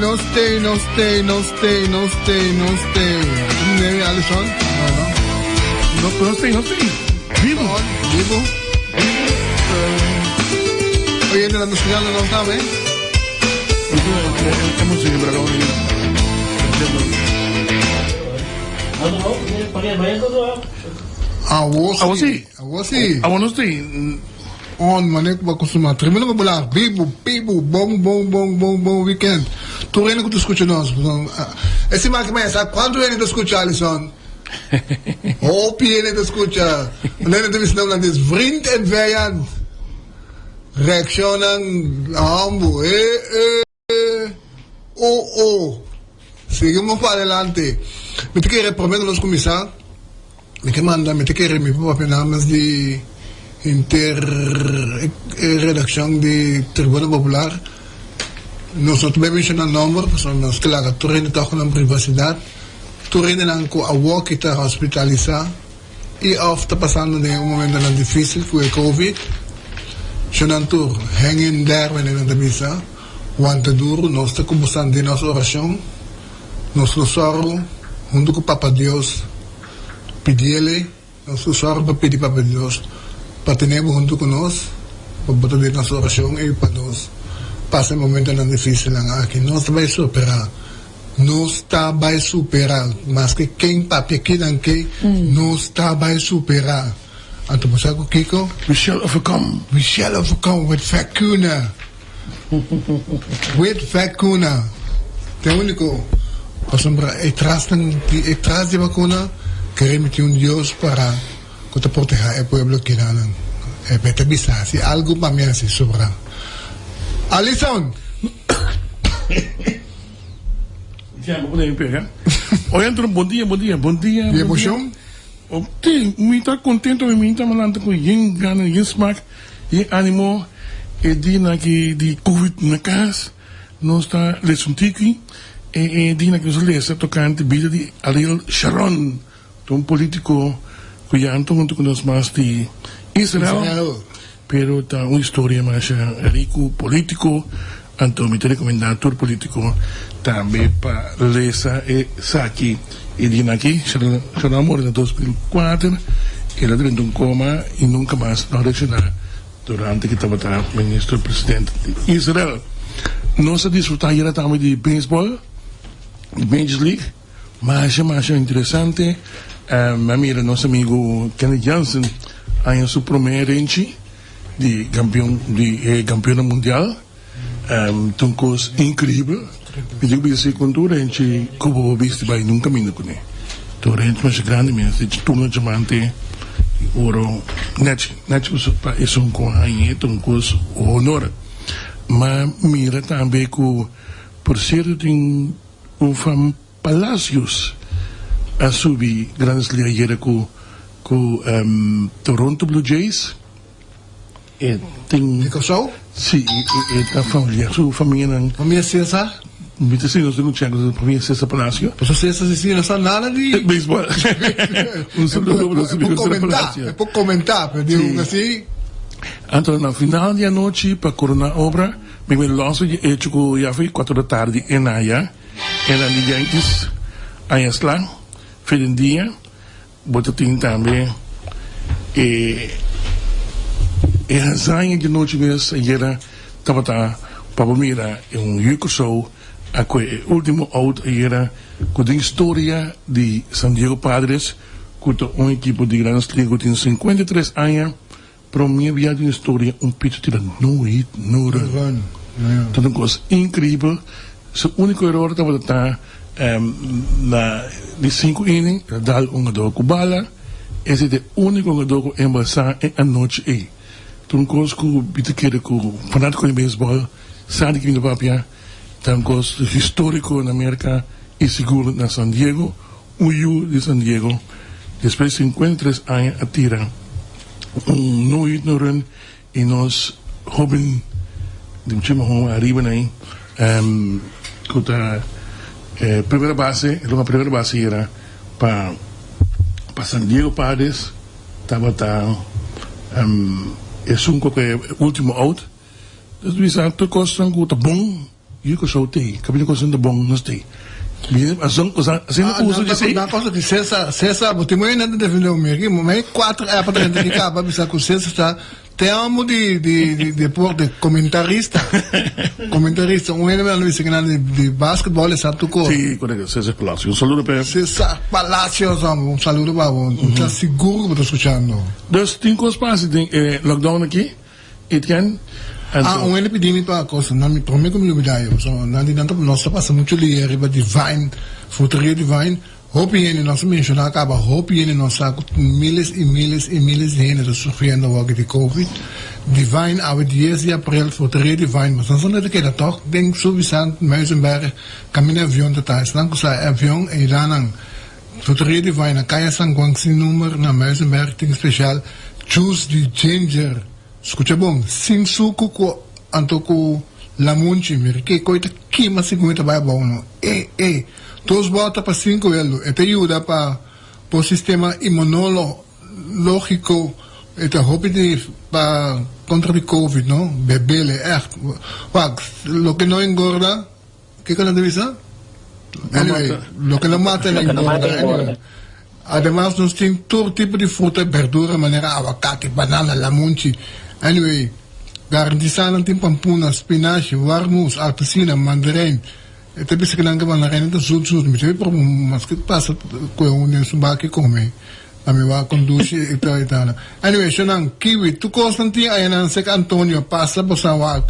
no stay. Name Allison? No stay. Vivo. Oye, no nos quedando, no sabe. Estamos en Bragón. Awasi. On manek ba kusuma. Tremendo ba bula. Bibo, bom weekend. Tu reina que tu escucha nós. Esse marca mais, sabe quando ele te escucha, Alisson? Ele te escucha. Alleen te wist nou dat vriend en vijand. Reaccionan ambos. Seguimos para adelante. Me te quiere prometer los comisarios. Me te quiere mi papá namens de redacción de Tribuna Popular. Nosotros mencionamos el nombre, pues nos claro, tú reines toch con privacidad. Tú reines anco a walk y te hospitalizar. Y está pasando de un momento tan difícil fue COVID. Yo no tour, hang in there when in the misa. Want to do, nos está como de nuestra oración. Nuestro sorro, junto con Papa Dios, pedirle, nuestro sorro para pedir Papa Dios, para tener junto con nosotros, para botar nuestra oración y para nos pasar momentos tan difíciles aquí. No está para superar, más que quem papi aqui que não está para superar. Então, você sabe o Kiko? We shall overcome with vacuna. Tem único. Tras de vacuna, queremos ter Deus para proteger o pueblo que não é para avisar se algo para mim se sobra. Alisson. Oye, bom dia. E emoção? Me está contente, me está malando com yin gana, yin smaak, yin ânimo, e de COVID na casa, não está lesuntiki. E di na que nos lesa tocante vida de Ariel Sharon, um político que já antou junto com nós mais de Israel, pero está uma história mais rico político, então me recomendator político também para lesa e saki e di na que Sharon morreu em 2004, ela teve coma e nunca mais não reaccionou durante que estava ministro presidente de Israel. Nós desfrutamos também de beisebol. Major League, mas interessante. Mira, nosso amigo Kenneth Jansen em sua primeira range de campeão mundial. Uma coisa incrível. Eu digo que se cultura a gente como visto vai nunca caminho com ele. Então a gente mais grande mesmo, se turno de manter ouro, net para isso com a gente uma coisa honor. Mas mira também que por ser tem from Palacios a subir grandes ligas com Toronto Blue Jays e tem sim a sua família César me disse nós não tínhamos a família César Palacio pois César se não sabe nada de beisebol saludo para os amigos do Palacio é pouco comentar pero digo assim então na final da noite para coronar obra me lanço já foi 4 da tarde em Naya. Era de Yankees, aí lá, fez um dia, botou também, e a zanha de noite mesmo, era, estava para mira, Yuko Show, o último out, era, com a história de San Diego Padres, com equipe de grandes ligas, tem 53 anos, para mim havia uma história, pitch tira no hit, no run. Então, uma coisa incrível. O único erro estava de 5 innings, dar jogador com bala, esse é o único jogador que embaçar a noite. Então, coisa que eu quero que o fanático de beisebol sabe que no papel, tem coisa histórico na América e seguro na San Diego, o U de San Diego, depois de 53 anos, atira no hit, no run, e nós, jovem, de um arriba aí, primeira base era para San Diego Padres, estava é um último out, então tu costa que tá bom Yun ko sa utay. Kabili ko sa bong na stay. Asong ko sa uso di say. Na cosa che César, buti mo yun natin defende umiri, may 4 di ka, bisa ko César, te amo di comentarista. Comentarista, un ene hanno visto che di basketball e sa tu co. Sì, corretto, César Palacio. Un saludo per. César Palacio, un saludo babo, non c'è sicuro che sto ascoltando. Dus 5 spasi lockdown aqui, Etienne. Un epidemia pa cosa, non mi prometto come lo vedaio, so, nandi tanto nostra passa molto lì, arriva divine, frutteria divine, hopi jene nostra mencionar acaba, hopi jene nostra miles e miles e miles de jene sofrendo agora de Covid, divine, ao 10 de abril, frutteria divine, mas não são nada que era toch, denk so Vicente, Muizenberg, caminho avião de tais, não que avião e lá frutteria divine, a Kaya Sangwangsi número na Muizenberg, tem especial, juice de ginger, escuta bom, sem suco com antoco lamunchi, porque coita que mas 50 vai bom não. Todos botam para 5 euros, e te ajuda para o sistema imunológico, e te rápido para contra o Covid, não? Bebele, lo que não engorda, que que não deve ser? Anyway, lo que não mata não engorda. Anyway. Además, nós temos todo tipo de fruta, verdura, maneira abacate, banana, lamunchi. Anyway, garantizando tem pampuna, spinach, warmus, apelsina, mandarim. Ito bisa ka lang gawa na rin ito sud-sud. Misi, pero mas pasa ko yung sumbaki come. Kami wa kondusi ito. Anyway, so nang kiwi. Tukos ng tiya ayan ang Sek Antonio. Pasa po sa wag.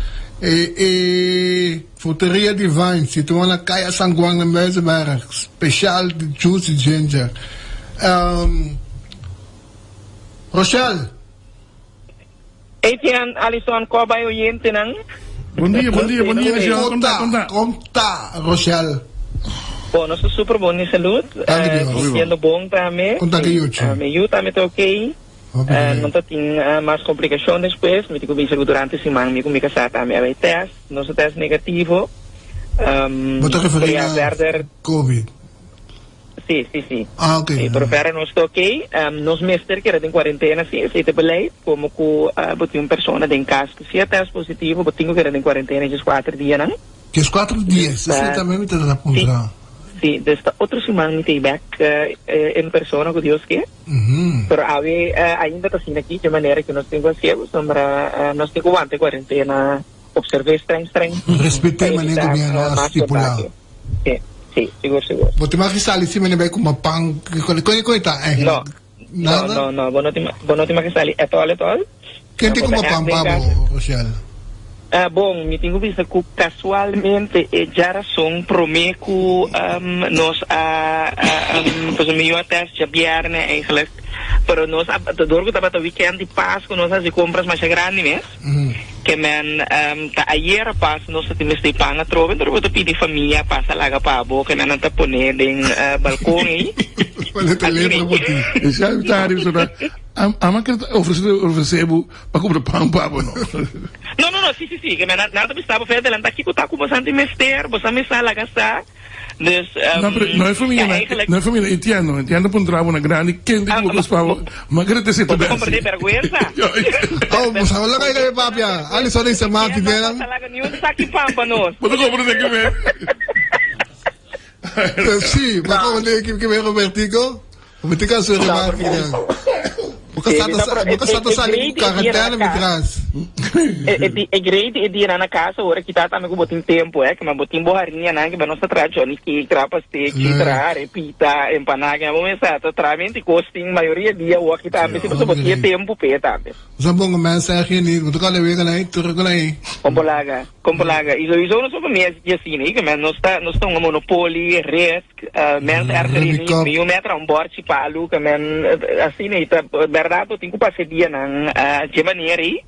Fruteria Divine. Situan na kaya sangguang ng Mezabara. Special juicy ginger. Rochelle. Etienne, Alison, ko ba yung yente ng? Bom dia, Michel. Conta, Rochelle. Bom, nós estamos super bom de saúde. Sendo bom também. Conta que eu te. Eu também estou ok. Não tem mais complicações depois. Me digo bem durante a semana, me comigo a também a teste. Nosso teste negativo. Você refere a Covid? Sim. Ah, ok. Pero para nós está ok. Nós mestre que era em quarentena, sim, feito beleid. Como com uma pessoa em casa que se é teste positivo, botinho que era em quarentena esses 4 dias, não? Que os 4 dias? Você também me está apontando? Sim, desta outra semana me tem back em pessoa, com Deus que. Pero ainda está assim aqui, de maneira que nós temos a ser, nós temos a quarentena, observar estranho. Respeitei a maneira que é estipulado. Sim, seguro. Você vai risar se me vai com uma pang, coita? Não, não tem mais risar. É tol. Quem tem com uma pang, Rochelle? Bom, me tenho visto que casualmente já são prometo nós pois o meu teste já vier né eigenlijk pero nós dorgo tava weekend de Páscoa nós as compras mais grandes mesmo que men ta ayer pas nós temos de panga trove dorgo to pedi família passa lá para boca na nanta pone ding balcão aí Olha te lembra botin. Já está ali sobre ama que oferecer para comprar pão pabo não. Não, sim, que men nada estava feito lá aqui que tá com bastante mester, você me sala gastar. Dus, não é família, Etienne pontrava uma grande quente que você falou, mas que te sente bem. Como de vergonha? Mas wala kayo papia. Alison ay sa mati din. Talaga niyo sa kipamba no. Pode comprar daqui mesmo. Sim, baka wala que me Robertico. Robertico sa mati din. Bukas sa quarentena me traz. É grande de ir na casa, hora que tá também com botin tempo, que mas botin borrarinha, né, que vai nossa tradição, que trapas te, que trar, pita, empanada, vamos pensar, totalmente costing, maioria dia, o que tá, se você botin tempo, pé também. Sabong mensagem ni, tu kala wega na ito, kala Compolaga. Isso não só para mim assim, né, que mas nós tá um monopólio, risk, mens arteria, meio metro um borte palo, que men assim, né, verdade, eu tenho que passar dia na de maneira aí.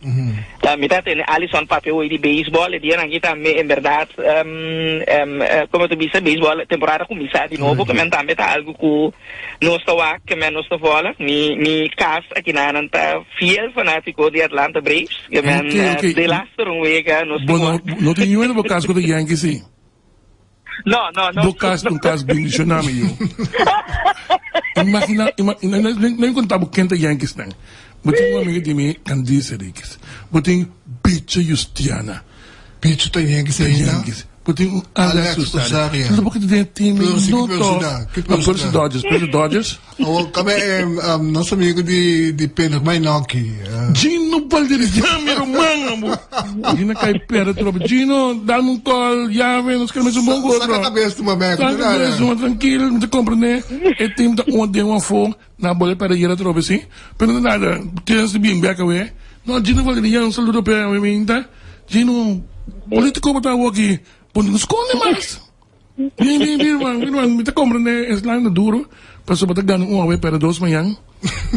Mitad tem Alison papel de beisebol, dia na kita em verdade, como tu disse, beisebol temporada começar de novo, que men também tá algo que nós tá que men nós tá fora, mi casa aqui na nanta fiel fanático de Atlanta Braves, que men de last week nós não tem nenhum no caso do Yankees sim. Não. Do caso bem tsunami eu. Imagina, não contava quem tá Yankees não. Buting amiga de mim, Candice Enriquez. Buting Bicho Justiana. Bicho tá Yankees. puting Alex Alex Rosario. Então, porque tem time no Percy Dodgers. Oh, kami nosso amigo de Pedro Mainoki. Gino Valdirigami, Romano, mo. Gino kay pera tropa. Gino, dá-me um call, llave, nós queremos um bom gol. Sa cabeça do momento, Sabe, né? tranquilo, não te compreende. E time da onde uma fome, na bola para ir a tropa, sim. Pero nada, tens de bem back away. Não, Gino Valdirigami, saludo para mim, tá? Gino, político botar aqui. Pode nos esconde mais. Bien, me te compran es la duro, pero sobre todo gano una vez para 2 mañana.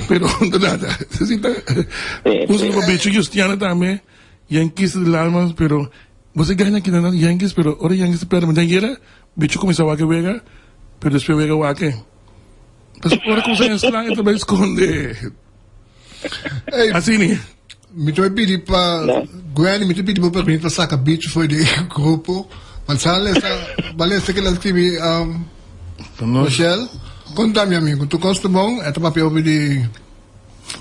Pero nada, necesita un solo bicho Justiana también, Yankees del alma, pero vos gana que no Yankees, pero ahora Yankees pero me da bicho comenzaba a que vega, pero después vega a que. Entonces ahora como se ensla, entonces me esconde. Así ni. Me te pedi para Gwen, me te pedi para mim para sacar bicho foi de grupo. Mas balesa que ela escreve Michelle, conta meu amigo, tu gosta bom? É papel de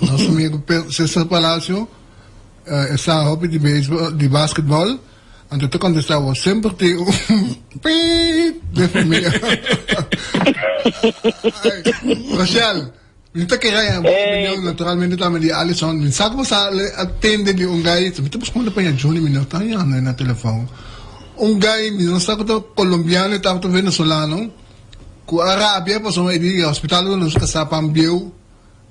nosso amigo César Palacio, essa hobby de beisebol, de basquetebol, então tu contestava sempre tem pi de família. Michelle, não que ganha bom naturalmente também de Alisson, não sabe você atende de gai, tu me responde para Johnny minuto aí na telefone. Guy, não sabe que colombiano e tanto venezuelano, com a Arábia, passou aí hospital nos casapam biu,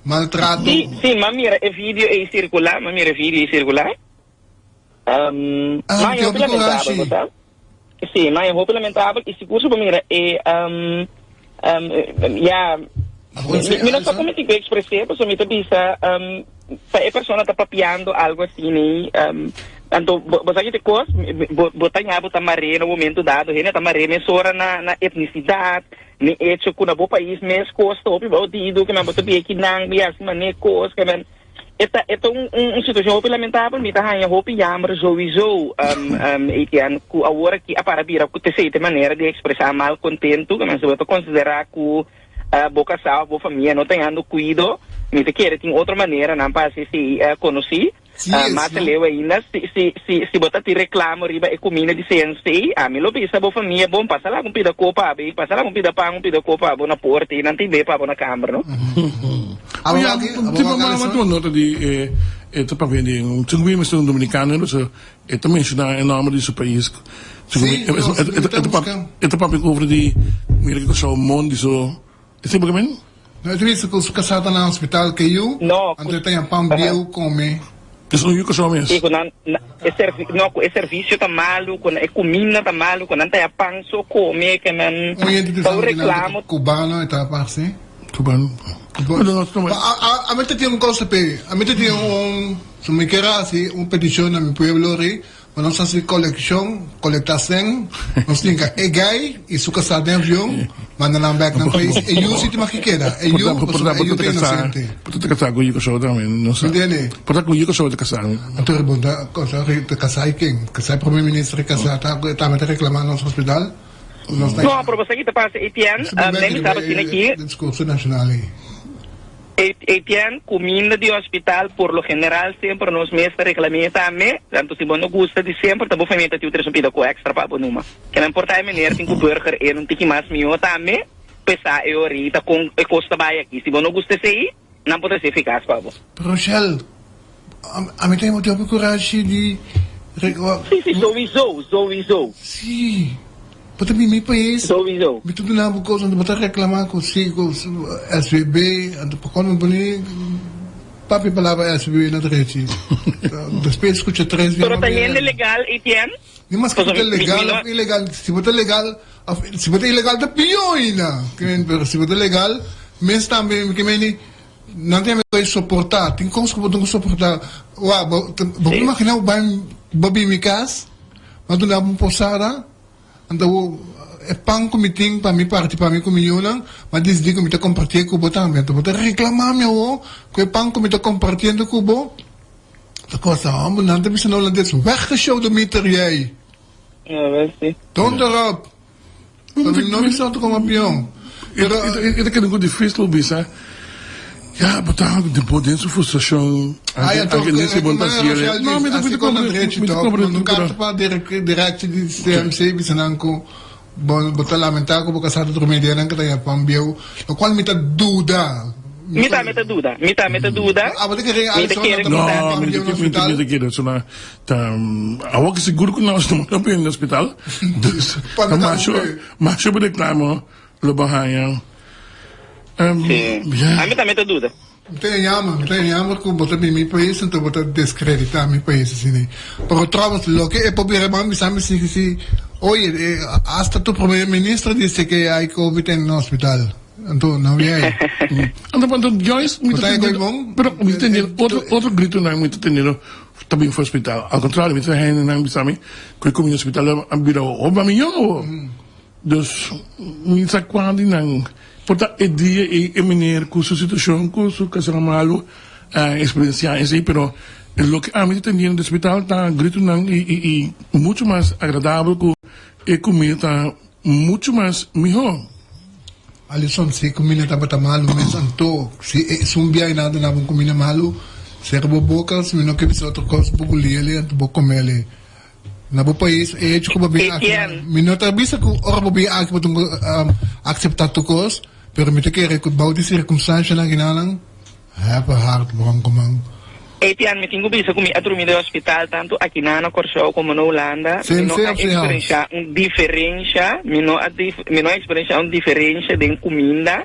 maltrato. Sim, mas mira, é vídeo é circular, mas mira, vídeo é circular. Mas é lamentável, tá? Sim, mas é lamentável e se curso para mira é não só como tipo expressar, pessoa me pensa, a pessoa está papiando algo assim, então, você tem coisa, botar maré no momento dado, né? Tá maré mesora na etnicidade, nem hecho com o país, mas coisa top, baldido, que man botar bem aqui não, bem assim, mas nem coisa, que man, é situação lamentável, me tá ganhando roupa e amor, jogo, etian, que agora que a parabira, que te sei de maneira de expressar mal contento, que man se vai considerar que boca sal, boa família, não tem ando cuido, me te quer tem outra maneira, não para se conhecer. Mas leu ainda, se botar te reclamo, riba e comida de CNC, me lo pisa, boa família, bom, passa lá com pida copa, passa lá com pida pão, pida copa, boa na porta, e não tem bem para boa na câmara, não? Tipo, uma nota de, para ver, um tinguim mesmo dominicano, é também mencionar o nome desse país. É para over de, mira que eu mundo, isso, é sempre que vem? Não, eu disse que os casados no hospital que eu, antes tem pão biu, come. Que são eu que sou mesmo. E quando é serviço tá malo, quando é comida tá malo, quando não tem pão só come, que man, eu reclamo. Cubano e tá assim? Cubano. A mim tem um coisa pe, a mim tem se me quer assim, petição na meu pueblo ri, mas nós assim coletação, nós tem que gay e su casado em avião, manda na back na país, e eu se te maquiqueira, e eu tenho inocente. Portanto, casar com o Yuko também, não sei. Entende? Portanto, com o Yuko de casar. Então, bom, casar quem? Casar primeiro-ministro casar, tá reclamando no hospital? Não, para você que te passa, Etienne, nem estava assim aqui. Discurso nacional aí. Etienne, comida de hospital, por lo general, sempre nos mestres reclamam também, tanto se você não gosta de sempre, também foi meio que eu tenho com extra para a numa. Que não importa a maneira que o burger é, não tem que mais melhor também, pensar eu ahorita com a costa vai aqui. Se você não gosta de sair, não pode ser eficaz para você. Rochelle, a mim tem muito coragem de... Sim, sowieso. Sim. Porque meu país, sowieso. Me tudo na boca, quando botar reclamar com SBB, quando me boni, papi palavra SBB na rede. Depois escuta 3 vezes. Pero também é legal, Etienne? Mas que é legal, ilegal. Se botar legal, se botar ilegal, tá pior ainda. Se botar legal, mas também, que me não tem mais suportar. Tem como suportar. Vamos imaginar o babi micas, mas tu não posara. Então, é pão que me tem para mim participar com milhão, mas desde que me está compartilhando com o botão, então vou reclamar meu, que é pão que me está compartilhando com o botão. A coisa, não tem que holandês, weggeshow do meter jij. Ja, weet je. Don't erop. Não me solta como avião. Eu quero que difícil, Bisa. Ja, betaal depois dessa frustração. Nesse bom taxi. Não, me dá não carta para direct de CMC, bisananco, botar lamentar que boca sarto tromedia não que tenha pambio, o qual me tá dúvida. Mita dúvida. Ah, mas que real não, me quer isso na a que seguro que nós estamos também no hospital. Mas eu reclamo lo bahaya. A mita dúvida. Não tem llama que botar em meu país, então botar descreditar meu país assim. Pero tramos lo que é problema, me sabe se oye, hasta tu primeiro-ministro disse que há COVID no hospital. Então, não é. Então, Joyce, pero me entendeu, outro grito não é muito entendido também foi hospital. Ao contrário, me entendeu, não me sabe, que como no hospital virou oba milhão. Dus, me sabe quando não. Portanto, é dia e meneer com sua situação, com sua casa malo, experiencia em si, pero lo que a mim entendeu no hospital está grito não e muito mais agradável que a comida está muito mais melhor. Alisson, se comida tá malo, mas anto, se biai nada na comida malo, servo boca, se não que outra coisa bugulia ali, anto comer ali. Na bo país, de como bem aqui. Minota bisa que ora bem aqui para tu aceitar tu coisa, pero me te quer que bauti circunstância na guinalang, para hard bom como. Etian, me tenho visto que a dormir no hospital, tanto aqui na Corchão como na Holanda, não há experiência diferença, não há experiência diferença de comida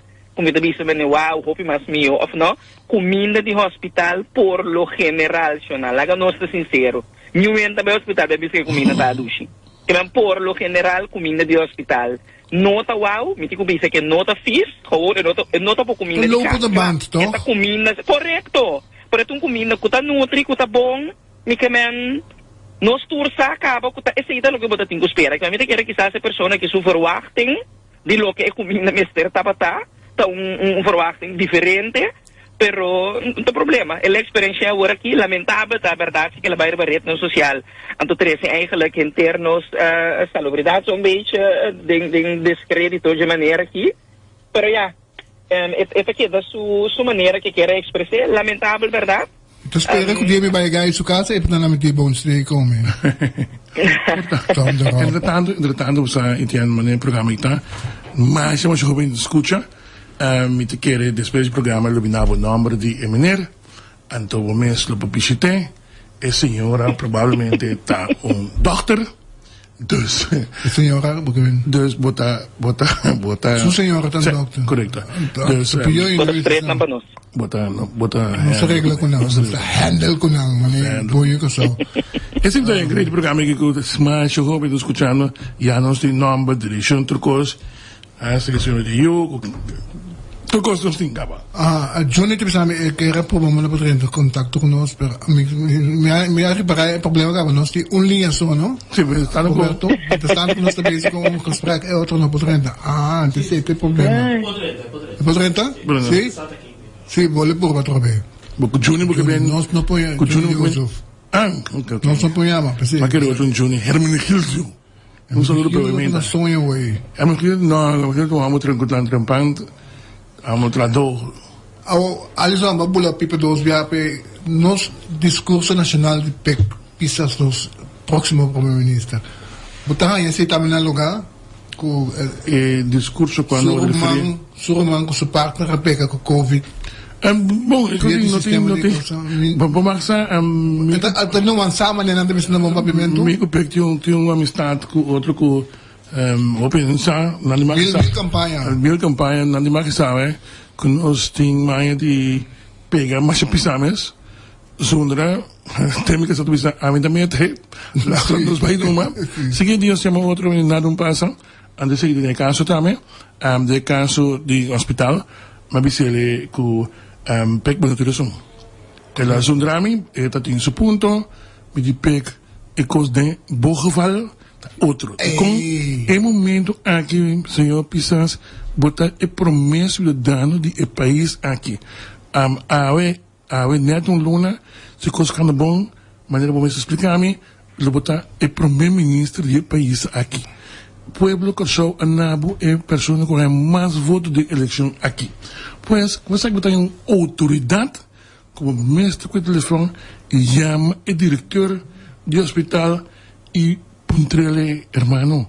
visto bem, uau, hope mais meu, ou não, comida de hospital por lo general, lá não estou sincero, meu entra bem hospital, bem que comida tá dushi, que por lo general comida de hospital, nota uau, me tenho visto que nota fiz, ou nota por comida de casa, essa comida, correto. Para tu comida que está nutri, que está bom, me que men nos tursa acaba que está esse é o que você tem que esperar. Que a gente quer que essa pessoa que sofre verwachting, de lo que é comida mister tá verwachting diferente, pero não tem problema. A experiência agora aqui lamentável, a verdade que ela vai rebater no social. Então trece eigenlijk in termos salubridade um beetje de descrédito de maneira aqui, pero ja. Esta aqui é da sua maneira que quer expressar, lamentável, verdade? Então espera que o dia me vai ganhar em sua casa e para não me ter bom de comer. Entretanto, você entende maneira programa está, mas se jovem escuta, me te quer depois do programa iluminar o nome de Eminer, então o mês lo publicité, a senhora provavelmente está doctor. Dus, senhora, dus bota. Su senhora tá doctor. Correcto. Dus, bota. Não se regla com não, se handle com não, mané, boio que só. Esse é um grande programa que eu mais eu estou escutando, já não tem nome, direção, turcos, a seleção de eu, turcos não tem capa. A Johnny te pensava que era problema para ter contato conosco, pero me ha reparado o problema que nós tem linha só, não? Sim, mas está no correto. Está no nosso base com um gesprek é outro não pode renta. Então esse é o problema. Pode renta? Sim. Sim, vou por outro bem. Porque Johnny porque bem nós não põe. Johnny ok. Nós não ponhamos, mas que outro Johnny Herman Hildo. Um saludo para o Não sonho aí. Herman Hildo não, eu vamos tranquilo trampando. Amo trador. Alisson, babula pipa dos viape nos discurso nacional de PEC pisas dos próximo primeiro-ministro. Botar aí esse também no lugar com discurso quando Suruman com sua partner PEC com COVID. Bom, eu não tenho. Vamos marcar. Até não avançar, nem nada disso não papimento. Comigo PEC tinha uma amistade com outro com pensar na mil campanha na sabe que nós temos mais de pegar mais pisames zonder tem que saber a mim também até nos vai uma seguinte dia chama outro nada passa ande seguir de caso também de caso de hospital mas bisele com pek bonaturismo ela zundrami está tem seu ponto de pek e cos de bogeval outro. Com o momento aqui, senhor Pisas, botar a promessa de dano do país aqui. Neto Luna, se coisa bom, maneira bom explicar-me, botar o primeiro-ministro do país aqui. pueblo Curaçao Anabu é persona com mais votos de eleição aqui. Pois, você que tem uma autoridade, como mestre com o telefone, e chama o diretor do hospital e puntrele, hermano,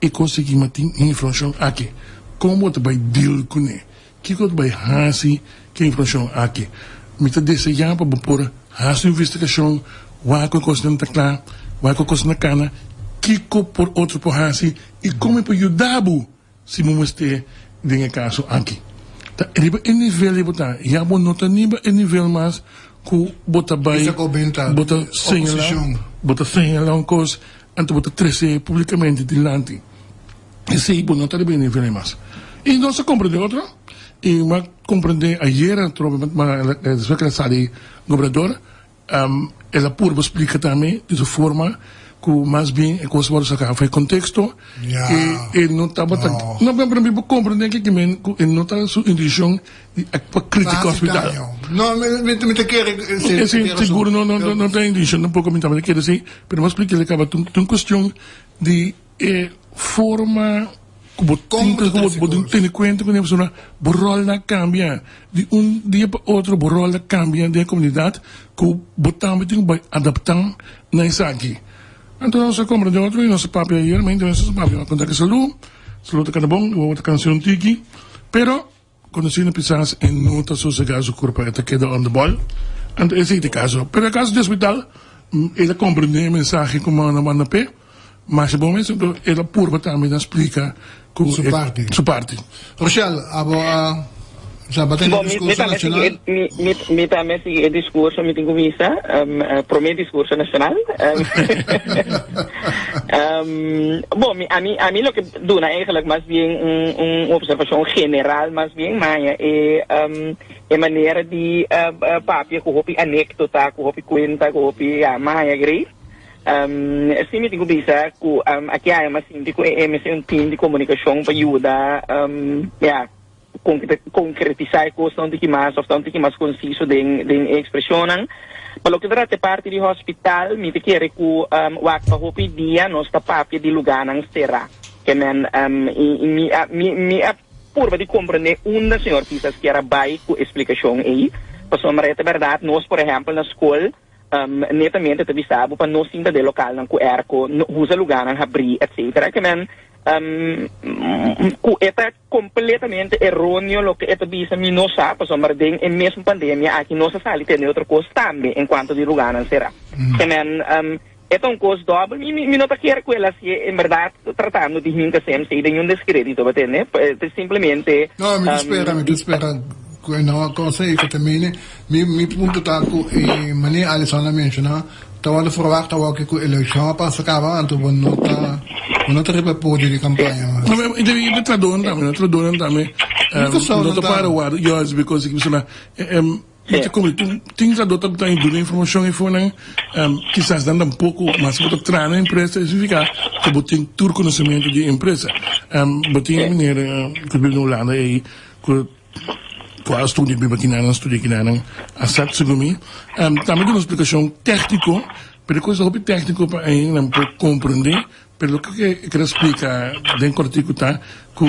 e consegui manter informação aqui. Como você vai deal com ele? Que você vai fazer que informação aqui? Me está desejando para pôr a investigação, o que coisa não está claro, o que coisa não cana, que por outro por fazer e como para ajudar se não estiver nesse caso aqui. Tá, riba em nível de botar, já bom nota nível em nível mais que bota vai, bota senhalar uma coisa, antes bota 13 publicamente delante. Esse é bom nota de bem nível mais. E não se compreende outra. E mas compreender ayer después que sale governador ela pura explica também de sua forma que mais bem é coisa para sacar foi contexto e não estava não para mim compreender que ele não está sua intenção de crítica hospital não me te quer seguro não tem intenção não pode comentar mas quer dizer mas explica ele acaba tem questão de forma como tem conta que a pessoa borrola cambia de dia para outro borrola cambia de comunidade que botamos tem que adaptar na isso aqui então nós compreende outro e nosso papo aí mas então nosso papo é contar que saúde cada bom vou tocar um tiki pero quando se não pensas em nota sossegada o corpo está queda on the ball então esse é o caso pero o caso do hospital ele compreende a mensagem como na manda pé mas bom mesmo ela pura também explica su parte. Rochelle, já bateu no discurso nacional? Me também sigue o discurso, me tenho vista, para o discurso nacional. Bom, a mim lo que dona eigenlijk mais bem uma observação general, mais bem, mas é maneira de papia com o anecdota, com o conta, com o mais grave. Sim, me digo bisa que aqui há uma team de comunicação para ajudar concretizar a questão de que mais conciso de expressão. Para o que trata parte do hospital, me quer que o que dia nós está papia de lugar não será. Que me por de compreender uma senhora pisas que era bem com explicação aí. Para a verdade, nós por exemplo na escola netamente te avisava para não sinta de local não erco usa lugar não abrir etc que men é completamente errôneo o que é bisa me não sabe para somar de em mesmo pandemia aqui não se sale ter outra coisa também enquanto de lugar não será que men é um coisa dobro me não quer que ela se em verdade tratando de ninguém sempre de nenhum descrédito bater né simplesmente não me espera não consegue que também me punto tanto e mani Alessandra menciona tawala forward tawag ko election pa sa kaba anto bonota riba po di campagna ide tradon também não para o ar yours because que pessoa Então, como tem já doutor está indo informação e foi quizás dando pouco mais para treinar na empresa significa que botem todo conhecimento de empresa botem maneira que vive na Holanda e que a estudie aqui na a certo segundo também tem uma explicação técnica pero coisa hobby técnico para não compreender pelo que eu quero explicar dentro do artigo tá que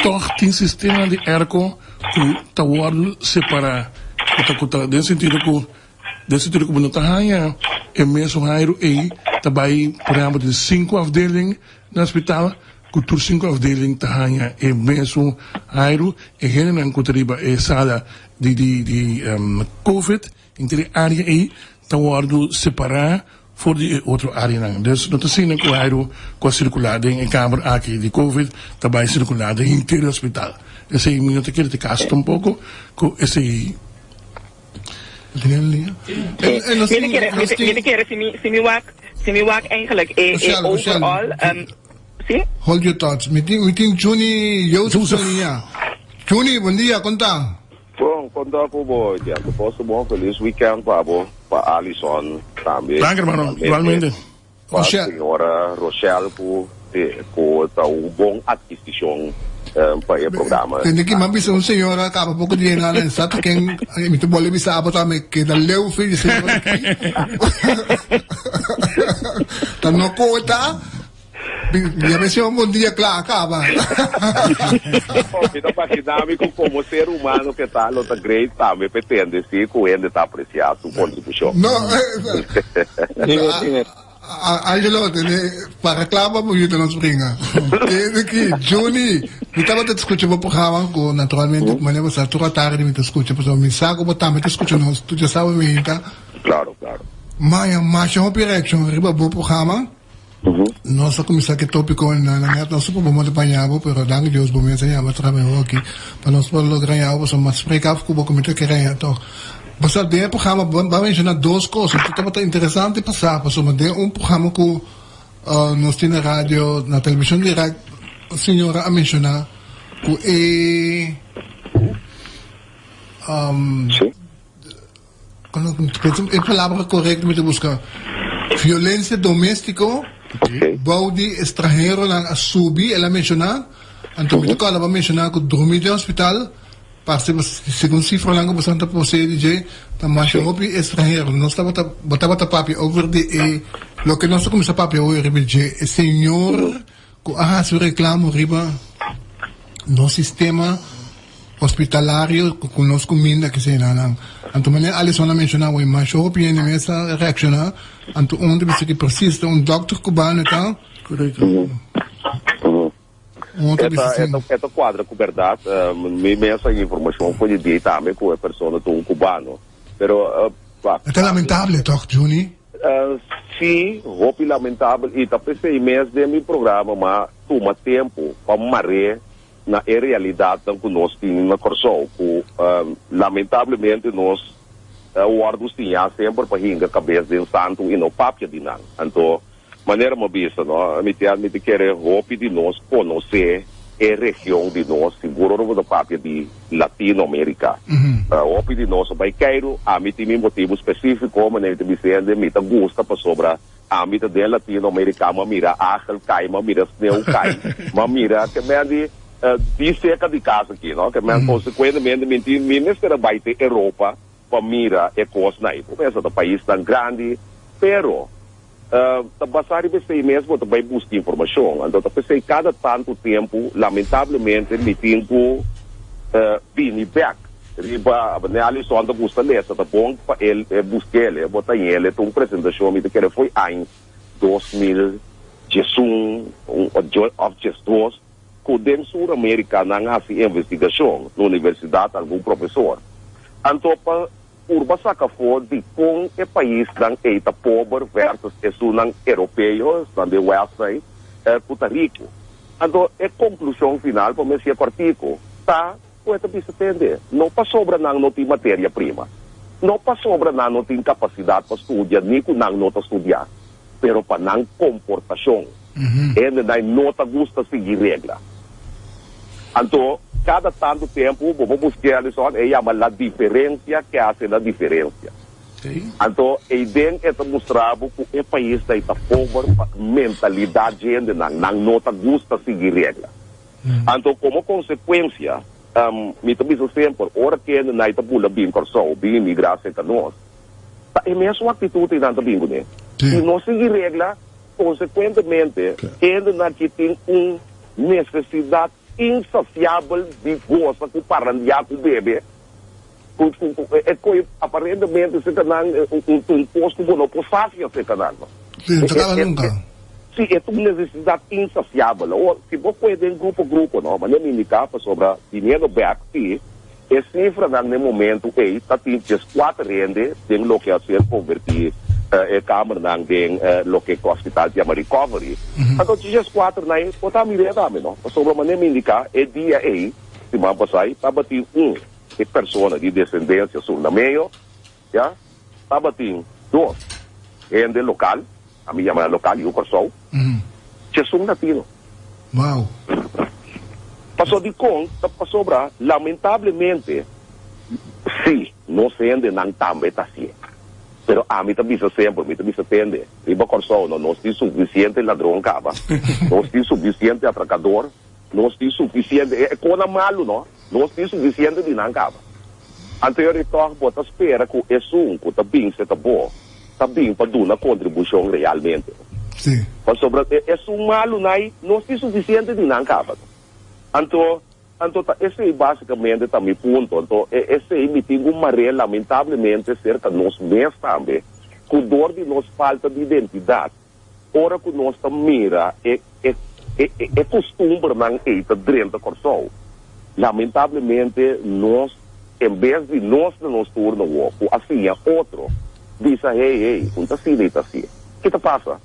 toch tem sistema de ERCO que está guardado separar que dentro sentido que não está ganha é mesmo raio e também por exemplo de 5 afdelingen no hospital cultura 5 afdeling tahanya e mesmo airo e henen ang kutriba e sala de COVID entre área e tawardo separar for de outra área não dus não tá sendo com airo com a circulada em câmara aqui de COVID também circulada em inteiro hospital esse aí minuto que ele caso um pouco com esse se me wak eigenlijk overall sim hold your thoughts meeting Juni Joseph Juni bom dia conta conta po ya que posso bom feliz weekend para Alison também claro hermano igualmente senhora Rochelle por bom aquisição para o programa. Tem que mabis um senhora acaba pouco de na sabe quem me tu boleh bisa apa também que da leu filho senhora tá no conta Ya me siya mo dia acaba. Então, dinâmico como ser humano que está no great também pretende se que ele está apreciado sua contribuição. No, Angelo, para reclamar mo yun ang springa. Kaya Johnny, mi tava te escuchando o programa ko naturalmente manera sa tura tarde mi te escucha, pero mi saco botame te escucho no, tu já sabe me hinta. Claro, claro. Mas uma direction riba bo programa. Nossa comissão que tópico na net nosso povo muito apanhado, pero dank Deus bom me ensinar trabalho aqui para nós poder lograr algo, só mais explicar que o comitê quer então. Mas o programa vai mencionar duas coisas que é interessante passar, porque o programa que nós temos na rádio, na televisão direct, a senhora a mencionar que é a palavra correta que eu buscar violência doméstica. Baudi estrangeiro lang asubi, ela menciona, então me tocou ela vai mencionar que dormir de hospital, parece segundo cifra lang bastante posee DJ, também hopi estrangeiro, nós botava papi over the lo que nós começa papi over DJ, é senhor que se reclama riba no sistema hospitalario com nós comida que se não. Então, maneira Alisson a mencionar, mas eu opinião é essa reaccionar, então onde você que persiste, doutor cubano e tal. Correto. Esta quadra com verdade, essa informação foi de também com a pessoa do cubano, pero é lamentável, toch, Johnny? Sim, roupa lamentável e tá pensei mesmo de meu programa, mas toma tempo para marrer na realidade que nós temos na Corsol, que lamentavelmente nós guardamos tinha sempre para hinga cabeça de santo e não papia de nada. Então, maneira uma vista, não, me quer roupa de nós conhecer a região de nós, seguro da papia de Latinoamérica. Roupa de nós vai cair, a mim tem um motivo específico, como nem te dizendo, me gusta para sobre a mim de Latinoamérica, mas mira ágil cai, mas mira sneu cai, mas mira que me de cerca de casa aqui, não? Que consequentemente ministra vai ter Europa para mirar a coisa aí. Começa do país tão grande, pero passar e mesmo também buscar informação. Então pensei cada tanto tempo, lamentavelmente, me tenho vir back. Riba, a Alisson da busca dessa, tá bom para ele buscar ele, botar ele, então apresentação me que foi em 2018 of Jesus. Que dentro da Sul-América não há investigação na universidade algum professor. Então, para urba saca fora de com o país não é pobre versus o não europeu, não de West Side, Puerto Rico. Então, a conclusão final para esse artigo está pode se entender. Não para sobra não tem matéria-prima. Não para sobra não tem capacidade para estudar, nem que não estudar. Pero para não comportação. Ele não gosta de seguir regra. Então, cada tanto tempo, vamos buscar a chama a diferença que hace a diferença. Então, a ideia é mostrar que o país está pobre, mentalidade gente não gosta de seguir regra. Então, como consequência, me também sempre, hora que não está pula bem corção, bem imigração que nós, é a mesma atitude não está bem, né? Se não seguir regra, consequentemente, ele não tem uma necessidade insaciável de goza com parandiar com o bebê. É que aparentemente se canal um posto bom por fácil se canal. Sim, nunca. Sim, é uma necessidade insaciável. Ou se você pode em grupo, não, mas nem indicar sobre dinheiro back, a cifra no momento é está tendo 4 rende de lo que a ser convertir a câmara não tem lo que o hospital chama recovery. Então, esses 4 não pode me dar não. Sobre a maneira indicar é dia aí, se man passar, está batendo pessoa de descendência sul na meio, já, está batendo 2 rende local, a minha chama local e o corso, que são latino. Uau. Passou de conta, passou para, lamentavelmente, sim, não se ainda não também está assim. Pero a mim também sempre, me também se entende. Riba corso, não tem suficiente ladrão cava, não tem suficiente atracador, não tem suficiente, é coisa malo, não tem suficiente de não cava. Anteriormente, bota espera que é que está bem, se está bom, está bem para dar uma contribuição realmente. Sim. Mas sobre é um malo nai não é suficiente de não capa. Então esse é basicamente também ponto. Então esse é me tem uma real lamentavelmente cerca nós mesmos também com dor de nós falta de identidade. Ora que nós mira é costume não eita dentro do coração. Lamentavelmente nós em vez de nós turno o assim é outro diz hey não assim nem assim. O que te passa?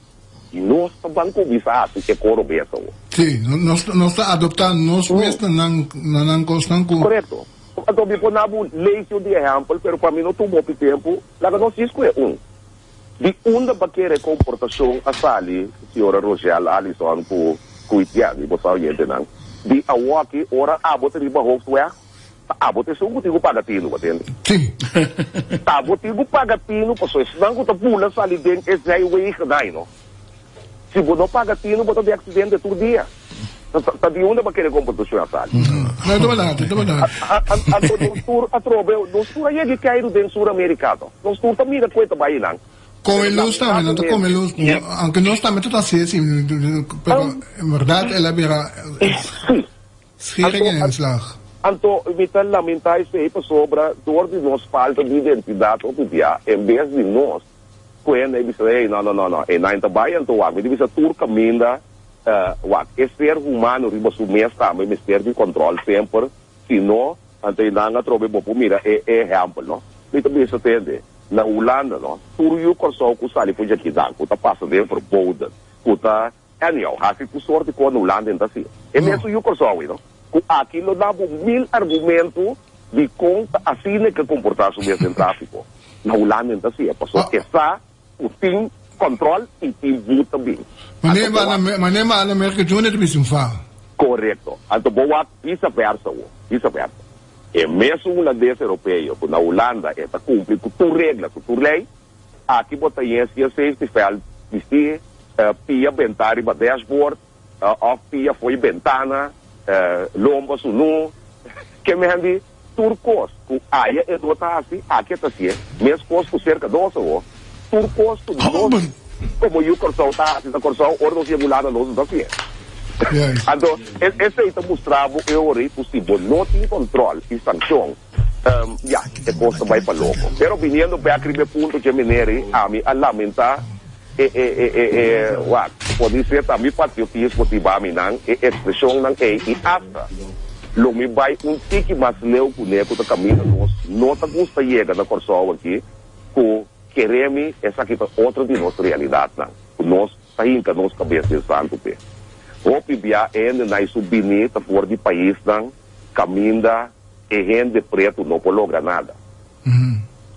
E nós também começamos a coro beso. Sim, nós está adoptando nós mesmos não gostamos com. Correto. Então me ponabo leio de exemplo, pero para mim não tomou tempo. Lá nós isso é de onde para querer comportação a sali, senhora Rogel Alison com cuidado, você oyente não. De awaki ora abote riba hoftware. Abote sungu tigo pagatino, batendo. Sim. Abote tigo pagatino, pessoas não que tá pula sali dentro esse highway que dá, não. Se você não paga tino, você tem acidente todo dia. Está de onde vai querer comportação a sala? Não é verdade. A trobe, nós tur aí que caíram dentro do sul-americano. Nós tur também da coisa vai não. Come luz também, não está come luz. Aunque nós também está assim, pero em verdade ela vira schering en slag. Então, me está lamentar isso aí sobre dor de nós falta de identidade outro dia, em vez de nós quando ele diz, não, e não está bem, então, ele diz, tur caminha, é ser humano, riba submessa também, mistério de controle sempre, se não, então, não trobe bopo, mira, é exemplo, não? Me também se entende, na Holanda, não? Tur e o corso que sali foi aqui, que está passando dentro por Boden, que está, anyhow, assim, que sorte com a Holanda, então, assim, é mesmo o corso, não? Aquilo dá 1000 argumentos de conta, assim, que comportar-se mesmo em tráfico. Na Holanda, então, assim, a pessoa que está, o tem controle e tem voto também. Mas nem na América do Sul também se faz. Correto. Então, boa vice-versa. É mesmo um holandês europeu, que na Holanda está cumprindo com tua regra, com tua lei, aqui bota em safety felt, vestir, pia bentar para dashboard, pia foi ventana, lomba sunu, que me handi turcos, que aí é do assim, aqui está assim, mesmo custo cerca de 12 turcosto como o corso está assim, o corso ordo se mulada nos da fie. Então, esse aí está mostrando eu rei possível não tem controle e sanção. É coisa vai para louco. Pero viniendo para aquele ponto que minere a mim a lamentar pode ser também patriotismo que vai me não expressão não e hasta lo me vai tique mais leu com neco da caminho não tá custa chega na corso aqui com queremos essa aqui é outra de nossa realidade, não. Nós saímos com nossa cabeça de santo, pé. Hope via ainda na subinita fora do país, não, caminha e gente preto não coloca nada.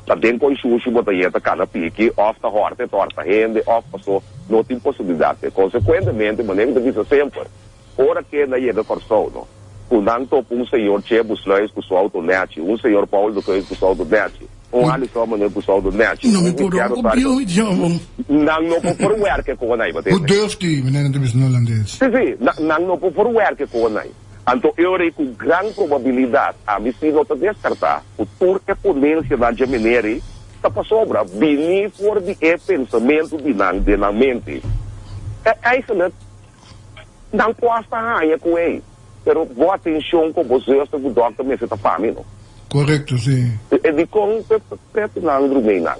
Tá dentro com sushi, bota aí, tá cada pique, off tá horta, torta, gente, off passou, não tem possibilidade. Consequentemente, maneira de dizer sempre, ora que na chega corso, não. Quando topo senhor Chebus Lois com o seu autonete, senhor Paulo do Coelho com o seu autonete, Alisson Manuel com o seu autonete. Não me por o idioma. Não por o que com aí, o Deus que menino também não holandês. Sim, não por o que com aí. Então eu rei com grande probabilidade a mim se não descartar o tour é potência da Gemineri está para sobra, bem for de pensamento de na mente. É isso não custa aí com ele. Pero boa atenção com vocês, que o doctor me está falando. Correto, sim. É de como preto não dormir não.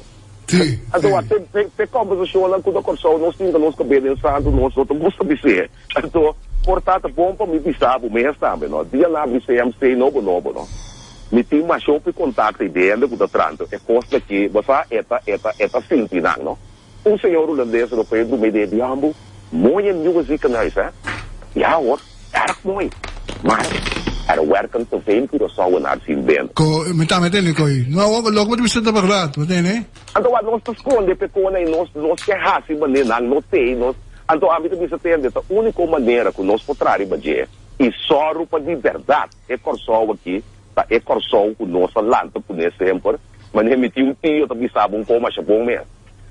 Sim. Então até conversação lá com o doctor, nós temos nos cabelos santo, nós outros gosta de ser. Então portanto bom para me pensar, o mês também, não. Dia lá me sei novo, não. Me tem mais shopping contato dentro do trânsito. É coisa que você é simples não. Um senhor holandês europeu do meio de ambo, muito música nice, ja hoor, erg mooi. Maar er werken te veel Curaçaoënaars in bent. Metamente koi. No, logo moet você tá verdade, entende? Então nós esconde pecona e nós que hasi maneira não tem, nós. Então a vida me entende, a única maneira que nós podemos fazer e só rupa de verdade é Curaçao aqui, tá? É Curaçao que nós falamos por sempre, mas emitir um tio também sabe como é bom mesmo.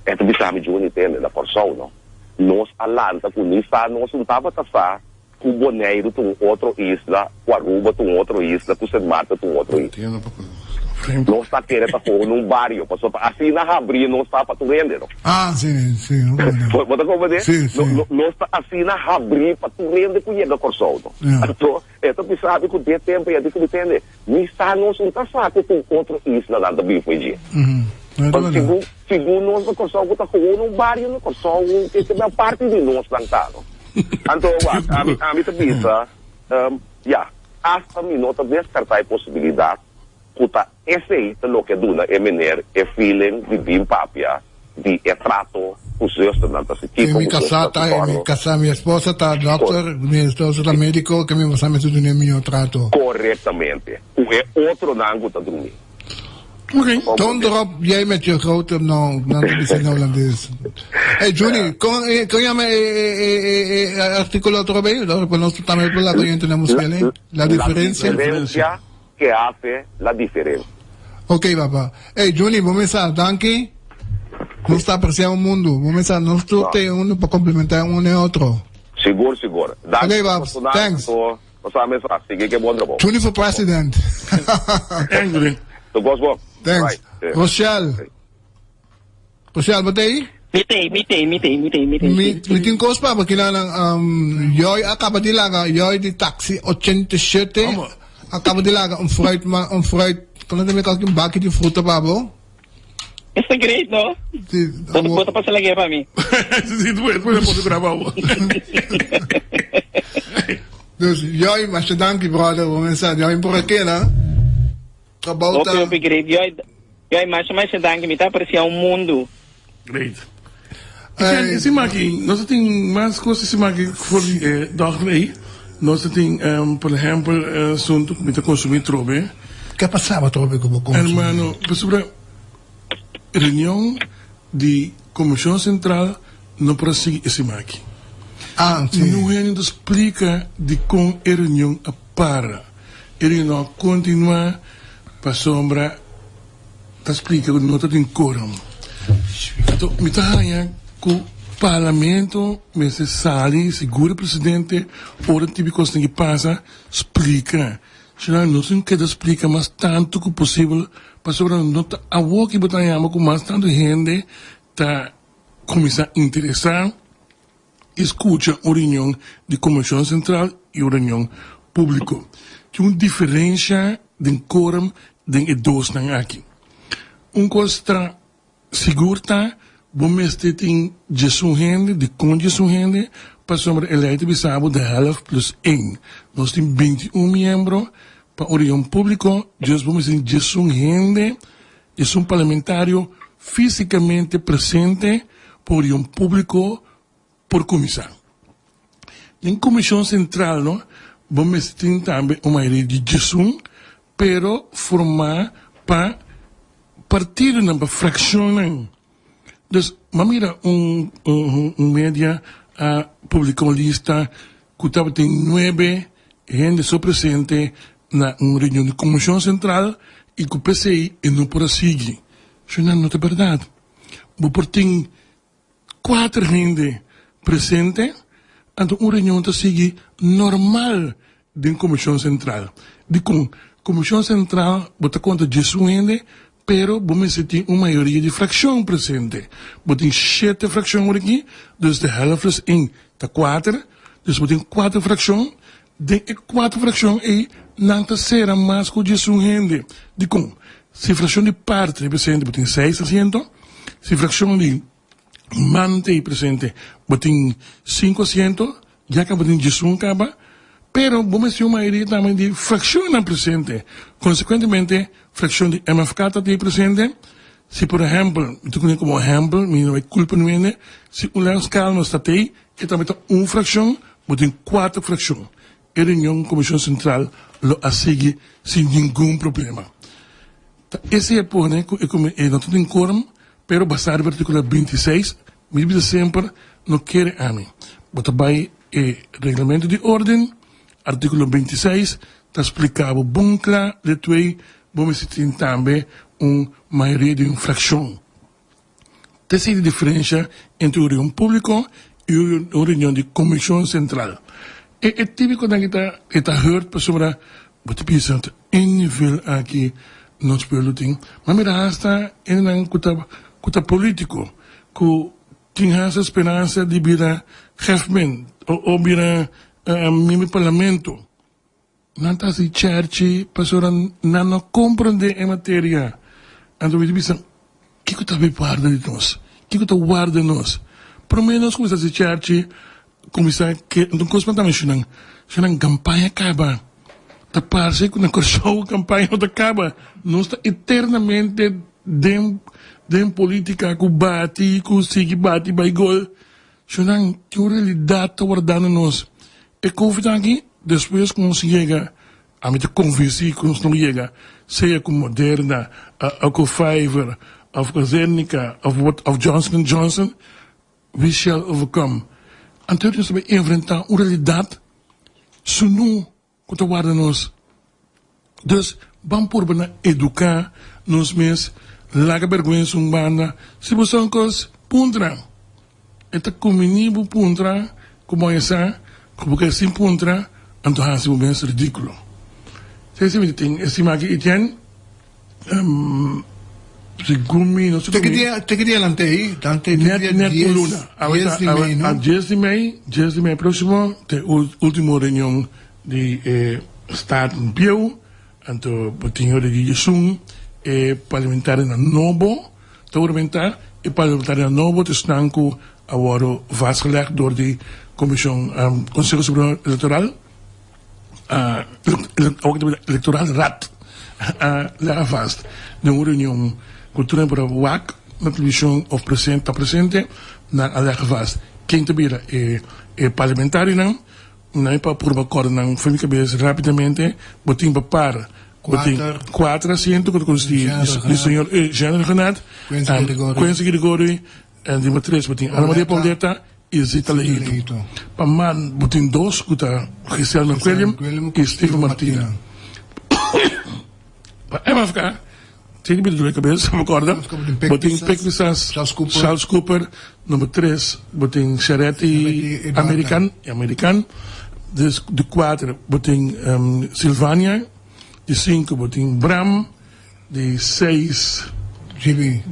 É também sabe de onde entende da Curaçao, não. Nós falamos que nós não estava taçar com o Boneiro de outra isla, com Aruba de outra isla, com o São Marta de outra isla. Não está querendo estar num barrio, assim na abrir não está para tu render. Ah, sim. Pode compreender? Sim. Não está assim na abrir para tu render que chega corso. Então tu sabe que o tempo é de depende. Me está não está saco com outra isla lá da Bifo. Segundo nós, o corso está com um barrio, o corso que é parte de nós plantado. Então, a mim também hasta mi nota descartar a possibilidade puta esse lo que duna é mener é feeling de bim papia de trato os estudantes tipo mi casa minha esposa tá doctor minha esposa tá médico que me vai saber tudo no meu trato corretamente o é outro nango tá dormir. Okay. Don't drop jij met je grote nou dat is nou holandês. Hey Johnny, con artículo otro vez, pues nosotros también por la que tenemos que leer la diferencia que hace la diferencia. Okay, papá. Hey Johnny, vamos a danke. No está apreciando el mundo. Vamos a nosotros te uno para complementar uno y otro. Seguro. Okay, Babs. Thanks. Johnny for president. Angry. Thanks. Rochelle, wat deed je? Meeting kostbaar, maar jij acaba de laga, jij die taxi 87, acaba de laga, een fruit, kan het me kalkin bakje die fruta babo? Está great, no? Bota para la guerra a mí. Sí, después posso gravar. Dus jij, maar je dankie brother, we zijn jij een porquê, hè? Ok, begreep. Jij mais dank me tá parecia mundo. Great. Esse maqui, nós temos mais coisas esse maqui for dagelijks. Nós temos, por exemplo, assunto que me consumir trobe. Que passava trobe como consumir? Hermano, sobre reunião de Comissão Central não prossegue esse maqui. Ah, sim. Não é ainda explica de como a reunião para. A reunião continua para sombra ta explica que não tem quórum. Então, me está que o parlamento, me se sali, segura o presidente, ora típico que passa, explica. Se não tem que explica mais tanto que possível, para sombra não está a que botar com mais tanto gente, tá começar a interessar, escuta a reunião de Comissão Central e a reunião pública. Tem uma diferença de quórum de dois nang aqui. Coisa segura, bom mestre tem Jesus gente, de com Jesus gente, para sombra eleito bisabo de half plus 1. Nós temos 21 membros para orião público, Jesus bom mestre Jesus gente, é parlamentário fisicamente presente para orião público por comissão. Em comissão central, não, bom mestre tem também uma ideia de Jesus, pero formar para partido na fração. Dus, mira, media publicou lista que estava tem 9 gente só presente na reunião de Comissão Central e que o PCI não pode seguir. Isso não é verdade. Porque tem 4 gente presente, então uma reunião está seguir normal da Comissão Central. De com Comissão Central, bota conta de gente, pero vamos ter uma maioria de fração presente. Botem 7 frações aqui, dus de helft in de 4, dus botem 4 frações, de 4 frações e não será mais que de gente. De com, se fração de parte presente, botem 6 assentos, se fração de mante presente, botem 5 assentos, já que botem de acaba, pero vamos ter uma maioria também de fração presente. Consequentemente, fração de MFK está presente. Se, por exemplo, eu conheço como exemplo, não é culpa não é, se o Léo Scal não está aí, que também tem fração, mas tem 4 frações. A reunião Comissão Central lo segue sem nenhum problema. Esse é por, né, que não tem quórum, pero basado no artigo 26, mesmo sempre, não quer a mim. Bota vai regulamento de ordem, artigo 26, está explicado bem claro, de 2, vamos ter também uma maioria de infração. Essa é a diferença entre a reunião pública e a reunião de Comissão Central. É típico que está hört sobre, você pensa, em nível aqui, nos peluting. Mas mira, hasta en un kuta político, que tiene esa esperanza de vida jefmen, o vida mi parlamento. Nanta si cerci, pasoran nano comprende en materia. Ando vi bisa, que kuta be guarda de nós? Que kuta guarda nós? Por menos como se cerci, como se que não cospa também chunang campanha acaba. Ta parse com a show campanha não acaba. Nós está eternamente dem política que bate, que sigue bate by gol. Chunang que realidade está guardando nós. E Covid aqui, depois quando se chega, a mim te convenci que nós não chega, seja com Moderna, ou com Pfizer, ou com Zeneca, ou Johnson & Johnson, we shall overcome. Então, nós vamos enfrentar uma realidade sunu que guarda nós. Dus, vamos por educar nos mesmos, laga vergonha banda, se você não cos, puntra. Eta comunibo puntra, como essa, como que assim puntra, então há se momento ridículo. Se você tem esse maqui Etienne, segumi, não sei como. Te queria lantei, tante Net coluna. A 10 de maio próximo, tem última reunião de Estado em Piau, então, botinho de Jesum, parlamentar na Novo, parlamentar na Novo, te estão com agora vastgelegd door de Commission, Consejo Superior Electoral, ook de Electoral Raad, leggen vast. De reunião cultura para o WAC, na televisão of presente, na leggen vast. Quem te vira parlamentar não, não é para por acordo não, foi minha cabeça rapidamente, botim para par. 4 asientos que consiste o senhor General Renato, Quentin Grigori, en die matres botin Ana Maria Pauleta e Zita Leito. Pa man botin 2 kuta Giselle McWilliam e Steve Martina. Pa MFK, tem que de cabeça, me acorda? Botin Pekvisas, Charles Cooper, número 3, botin Cheretti American, de 4 botin Silvania, de 5 botin Bram, de 6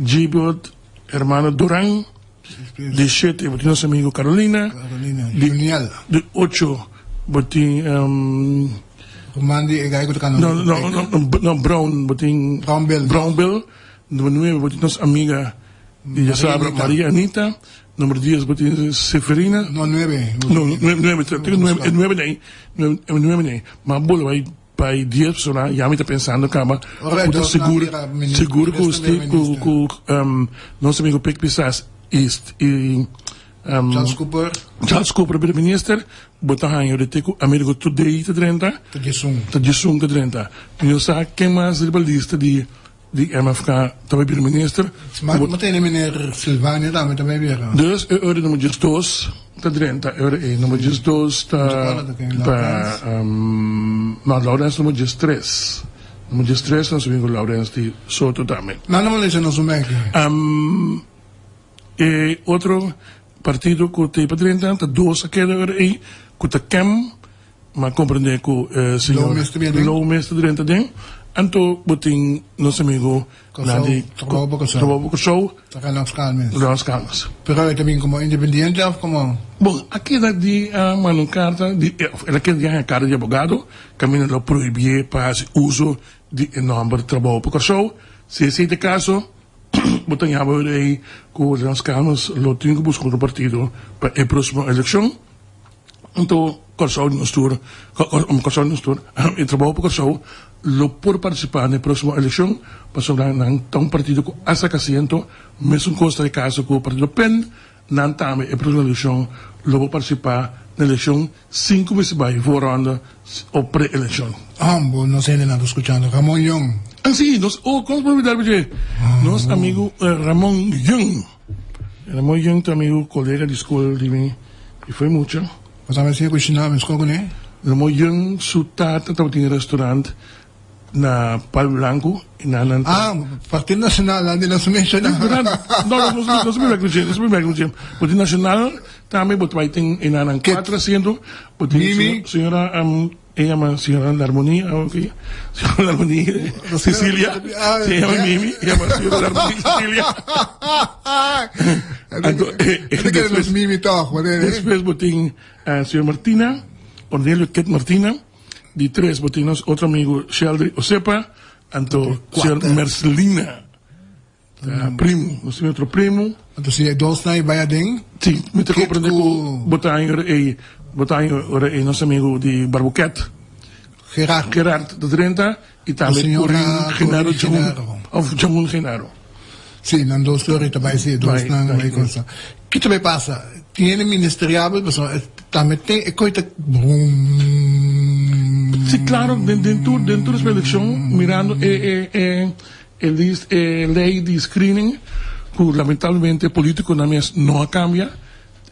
Gibot, hermano Durán, de 7, botín nuestro amigo Carolina, de 8, botín, Brown, botín, Brown Bill, número 9, botín nuestra amiga, ya sabe, María Anita, número 10, botín Seferina, 9, más bolo ahí, para 10 personas, ya me está pensando, cama, seguro que usted, nuestro amigo Pic Pisas, Charles Cooper, primeiro-ministro, botar a de teco, Américo Today, te 30, te 30. E eu sei quem mais ribalista de MFK, também primeiro-ministro. Maar meteen meneer Silvania, também weer. Dus, eu número 2, te 30, eu número 2, para, maar Laurens número 3. Número 3, nós vimos Laurens de Soto também. Não é isso, nós vamos e outro partido que tem para 30, 2 a queda aí, que está Kem, mas compreender que o senhor Low Mestre 30 tem, então botem nosso amigo Trabalho com show, Los Calmas. Pero aí também como independiente ou como? Bom, aqui da de uma carta, ela quer ganhar a carta de advogado, caminho lo proibir para o uso de nome de Trabalho com show, se esse é o caso, botem a ver aí que Los Calmas lo tem que buscar um partido para a próxima eleição. Então, Corsol nos tour, e Trabalho com show, lo por participar na próxima eleição, para sobrar um partido com essa caciento, mesmo consta de caso com o partido PEN, não também a próxima eleição, lo vou participar na eleição 5 meses vai, vorando ou pré-eleição. Bom, não sei nada escutando, Ramon Young. Sim, como podemos dar para nosso amigo Ramon Young. Ramon Young, teu amigo, colega de escola de mim, e foi muito. Mas a minha cozinha, mas como é? Ramon Young, su tata, estava em restaurante, na Palo Blanco, e na Partido Nacional, lá de nosso mês, não se me vai com o Partido Nacional, também, vai ter em 400, senhora ella llama señora La Armonía, okay. Señora La Armonía, Cecilia, se llama Mimi, ella llama señora La Armonía, Cecilia. Los Mimi toch, Después botín señora Martina, Cornelio Ket Martina, de tres botinos, otro amigo, Sheldry Osepa, anto señora Marcelina, primo, otro primo. Dus je doos naar je bij je ding? Sim, me te compreende que botaem ora nosso amigo de Barbuquet, Gerard de Drenta, e também Corin Genaro of Jamun Genaro. Sim, não doos story também sim, doos na vai coisa. Que também passa? Tiene ministeriável, mas também tem coisa. Sim, claro, dentro da eleição, mirando lei de screening, que lamentavelmente político na minha não cambia,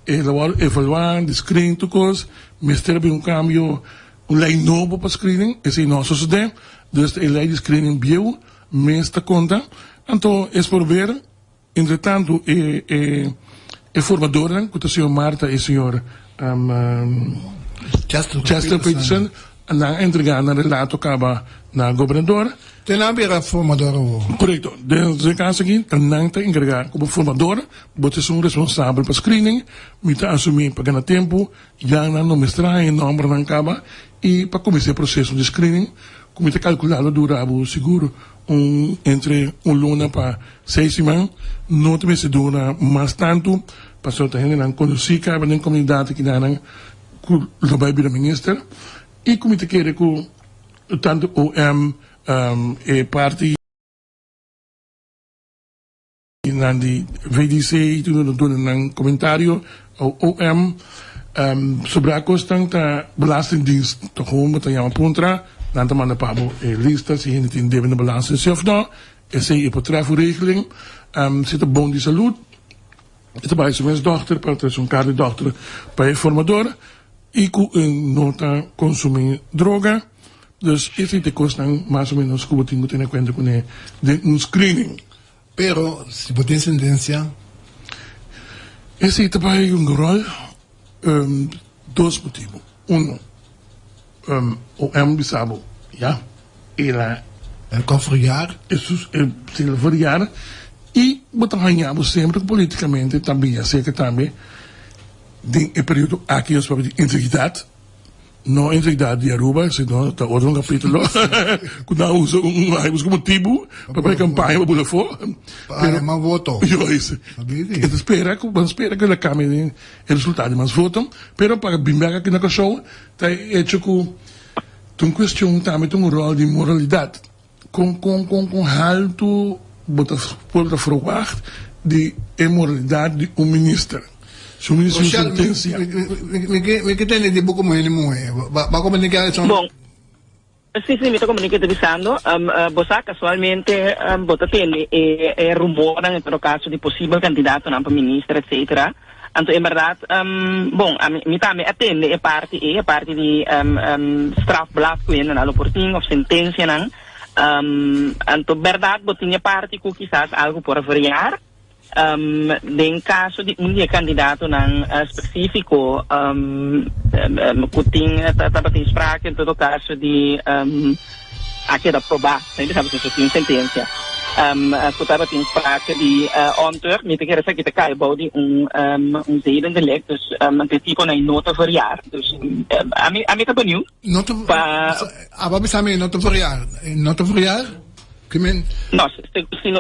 evaluar, de screening, tudo, mas teve cambio, lei novo para screening, esse não sucede, dus a lei de screening viu, mas está conta, então, é por ver, entretanto, formadora, que o senhor Marta e o senhor Chester Peterson, na entregar na relato acaba na governador. Tem a ver a formadora. Correto. Nesse caso aqui, não tem entregar como formador, você é um responsável para screening, me está assumir para ganhar tempo, já não me extrai em nome não acaba e para começar o processo de screening, como está calculado durava seguro entre luna para 6 semanas, não também se dura mais tanto, para só ter gente não conduzir cabe na comunidade que não lo vai vir a minister e como te quer que tanto OM parte na di VDC toen doen een commentario OM sobre a questão da belastingdienst toch gewoon met een puntra dan te mannen pabo listas die in het de belasting zelf dan is een hypotheekregeling zit een bon die salut het is bij zijn dochter per het is een kaart dochter bij formador e nota consumir droga. Dus esse te costan mais ou menos como tenho que ter conta com de screening. Pero se botem sentença, esse também rol dois motivos. O bisabo, ja, ela kan variar. Isso se variar e botar sempre politicamente também, sei que também tem período aqui os de integridade. Não integridade de Aruba, senão está outro capítulo. Quando eu uso como tipo para a campanha para o for. Mas voto. Isso. Espera que a Câmara o resultado mais votam, mas para bimbar aqui na show, está hecho com uma questão também um rol de moralidade, com alto por verwacht de imoralidade de ministro. Sentença. Me que tem de buco mais muito. Vai comunicar isso. Bom, sim, me estou comunicando avisando. Você casualmente você tem rumor em todo caso de possível candidato para ministro, etc. Então, em verdade, bom, a mim também atende a parte de strafblad na oportunidade ou sentença, não. Então, verdade, você tem a parte que quizás algo por variar. Em caso de candidato específico, que tem sprake, em todo caso de aqui da provar, sabe que isso tem sentença. Que tem sprake de onter, me te quer dizer que te cai de zedendelijk, dus de tipo na nota variar. Dus a mim tá bom. Nota bisa nota variar. Nota variar? Não,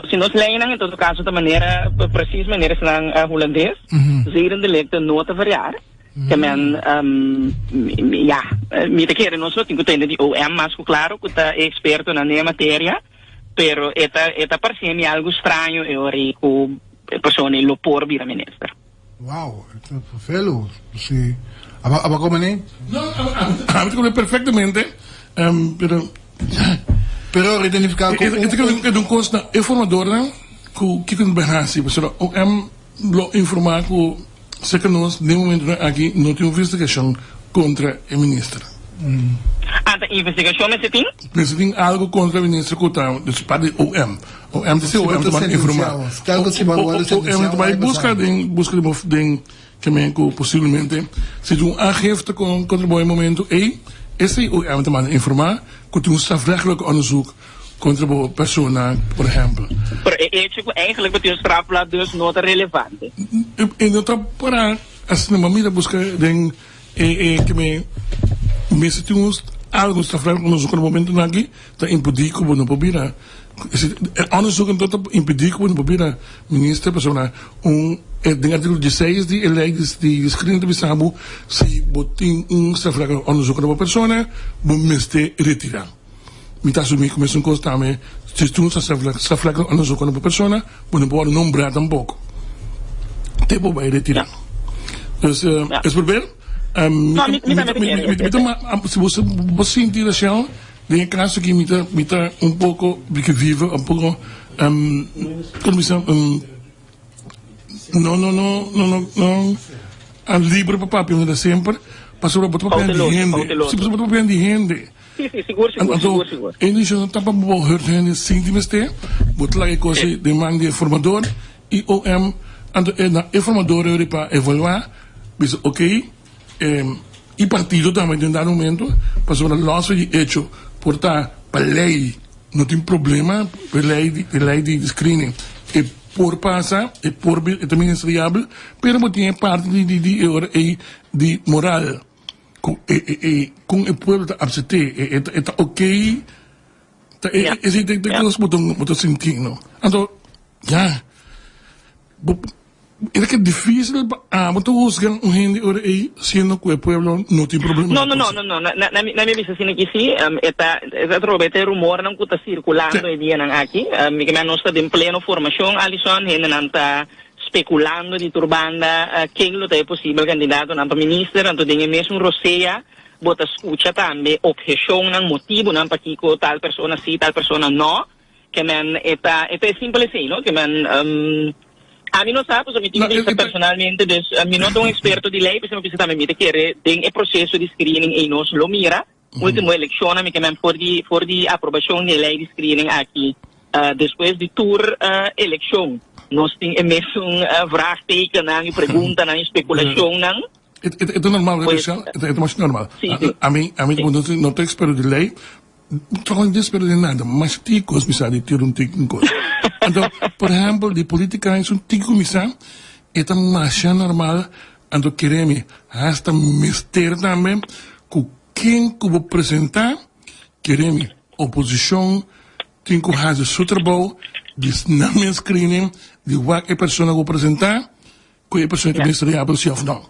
se nós leem em todo caso da maneira precisa maneira se holandês, zedendelijk de nota variar. Que men ja, me te quer nós temos que ter de OM, mas claro que está experto na matéria. Pero esta parece-me algo estranho eu rico pessoa lo por vir a ministro. Wow, é felo. Sim. Aba como nem? Não, a perfeitamente. Pero identificar com é costa informadora que kan behasi, pessoal. Lo informar que se que nós de momento aqui não tem investigação contra o ministro. A investigação nesse tem? Nesse tem algo contra o ministro Coutinho, dos padres OM. OM disse OM também informar. OM também busca de que possivelmente se um aangifte contra o momento Esse é o te informar que um strafrechtelijk onderzoek contra uma pessoa, por exemplo. Eigenlijk betekent strafblad dus not relevante. E não está para as na mamida busca que me sentimos algo strafrechtelijk onderzoek no momento aqui está impedir que não pobira. Onderzoek então impedir que não pobira ministro pessoa de artigo 16 de lei de screening de bisabu se botin strafrechtelijk onderzoek na pessoa bom meste retirar. Mita assumir que mesmo constame se tu strafrechtelijk onderzoek na pessoa bom pode nombrar tampoco. Tempo vai retirar. Dus es probeer se você sentir assim de caso que mita pouco que vive pouco como se não livre para papel de sempre passou para botar papel de gente se botar papel de gente Sim, seguro. Ele já não está para botar gente sentimos ter botar lá coisa de mão de formador e OM e formador ele para evaluar diz ok e partido também em dado momento passou a nossa de hecho portar para lei não tem problema para lei de screening e por passar e por também é variável mas tem parte de moral com o povo da absente é ok esse tem que nós botamos sentir não então já é que é difícil muito buscar gente aí sendo que o povo não tem problema não na minha visão assim que sim é trouxe rumor não que está circulando e dia não aqui que não está em plena formação Alisson gente não está especulando de turbanda quem é possível candidato para ministro então tem mesmo Roseia bota escuta também objeção não motivo não para que tal pessoa sim tal pessoa não que é simples assim não que a mim não sabe, eu personalmente, a mim não sou experto de lei, mas eu preciso também que tem o processo de screening e nós lo mira. Última eleição, a mim que for de aprovação de lei de screening aqui, depois de tour eleição, nós temos mesmo vraagteken, pergunta, especulação, é normal, é mais normal. A mim não tenho experto de lei, não espero de nada, mas ticos me sabe ter técnico. Então, por exemplo, de política é tico me sabe, é tão mais normal, então queremos hasta mister também, que quem que vou apresentar, queremos oposição, tem que fazer o seu trabalho, de não screening, de qualquer pessoa que vou apresentar, que a pessoa também seria para si ou não.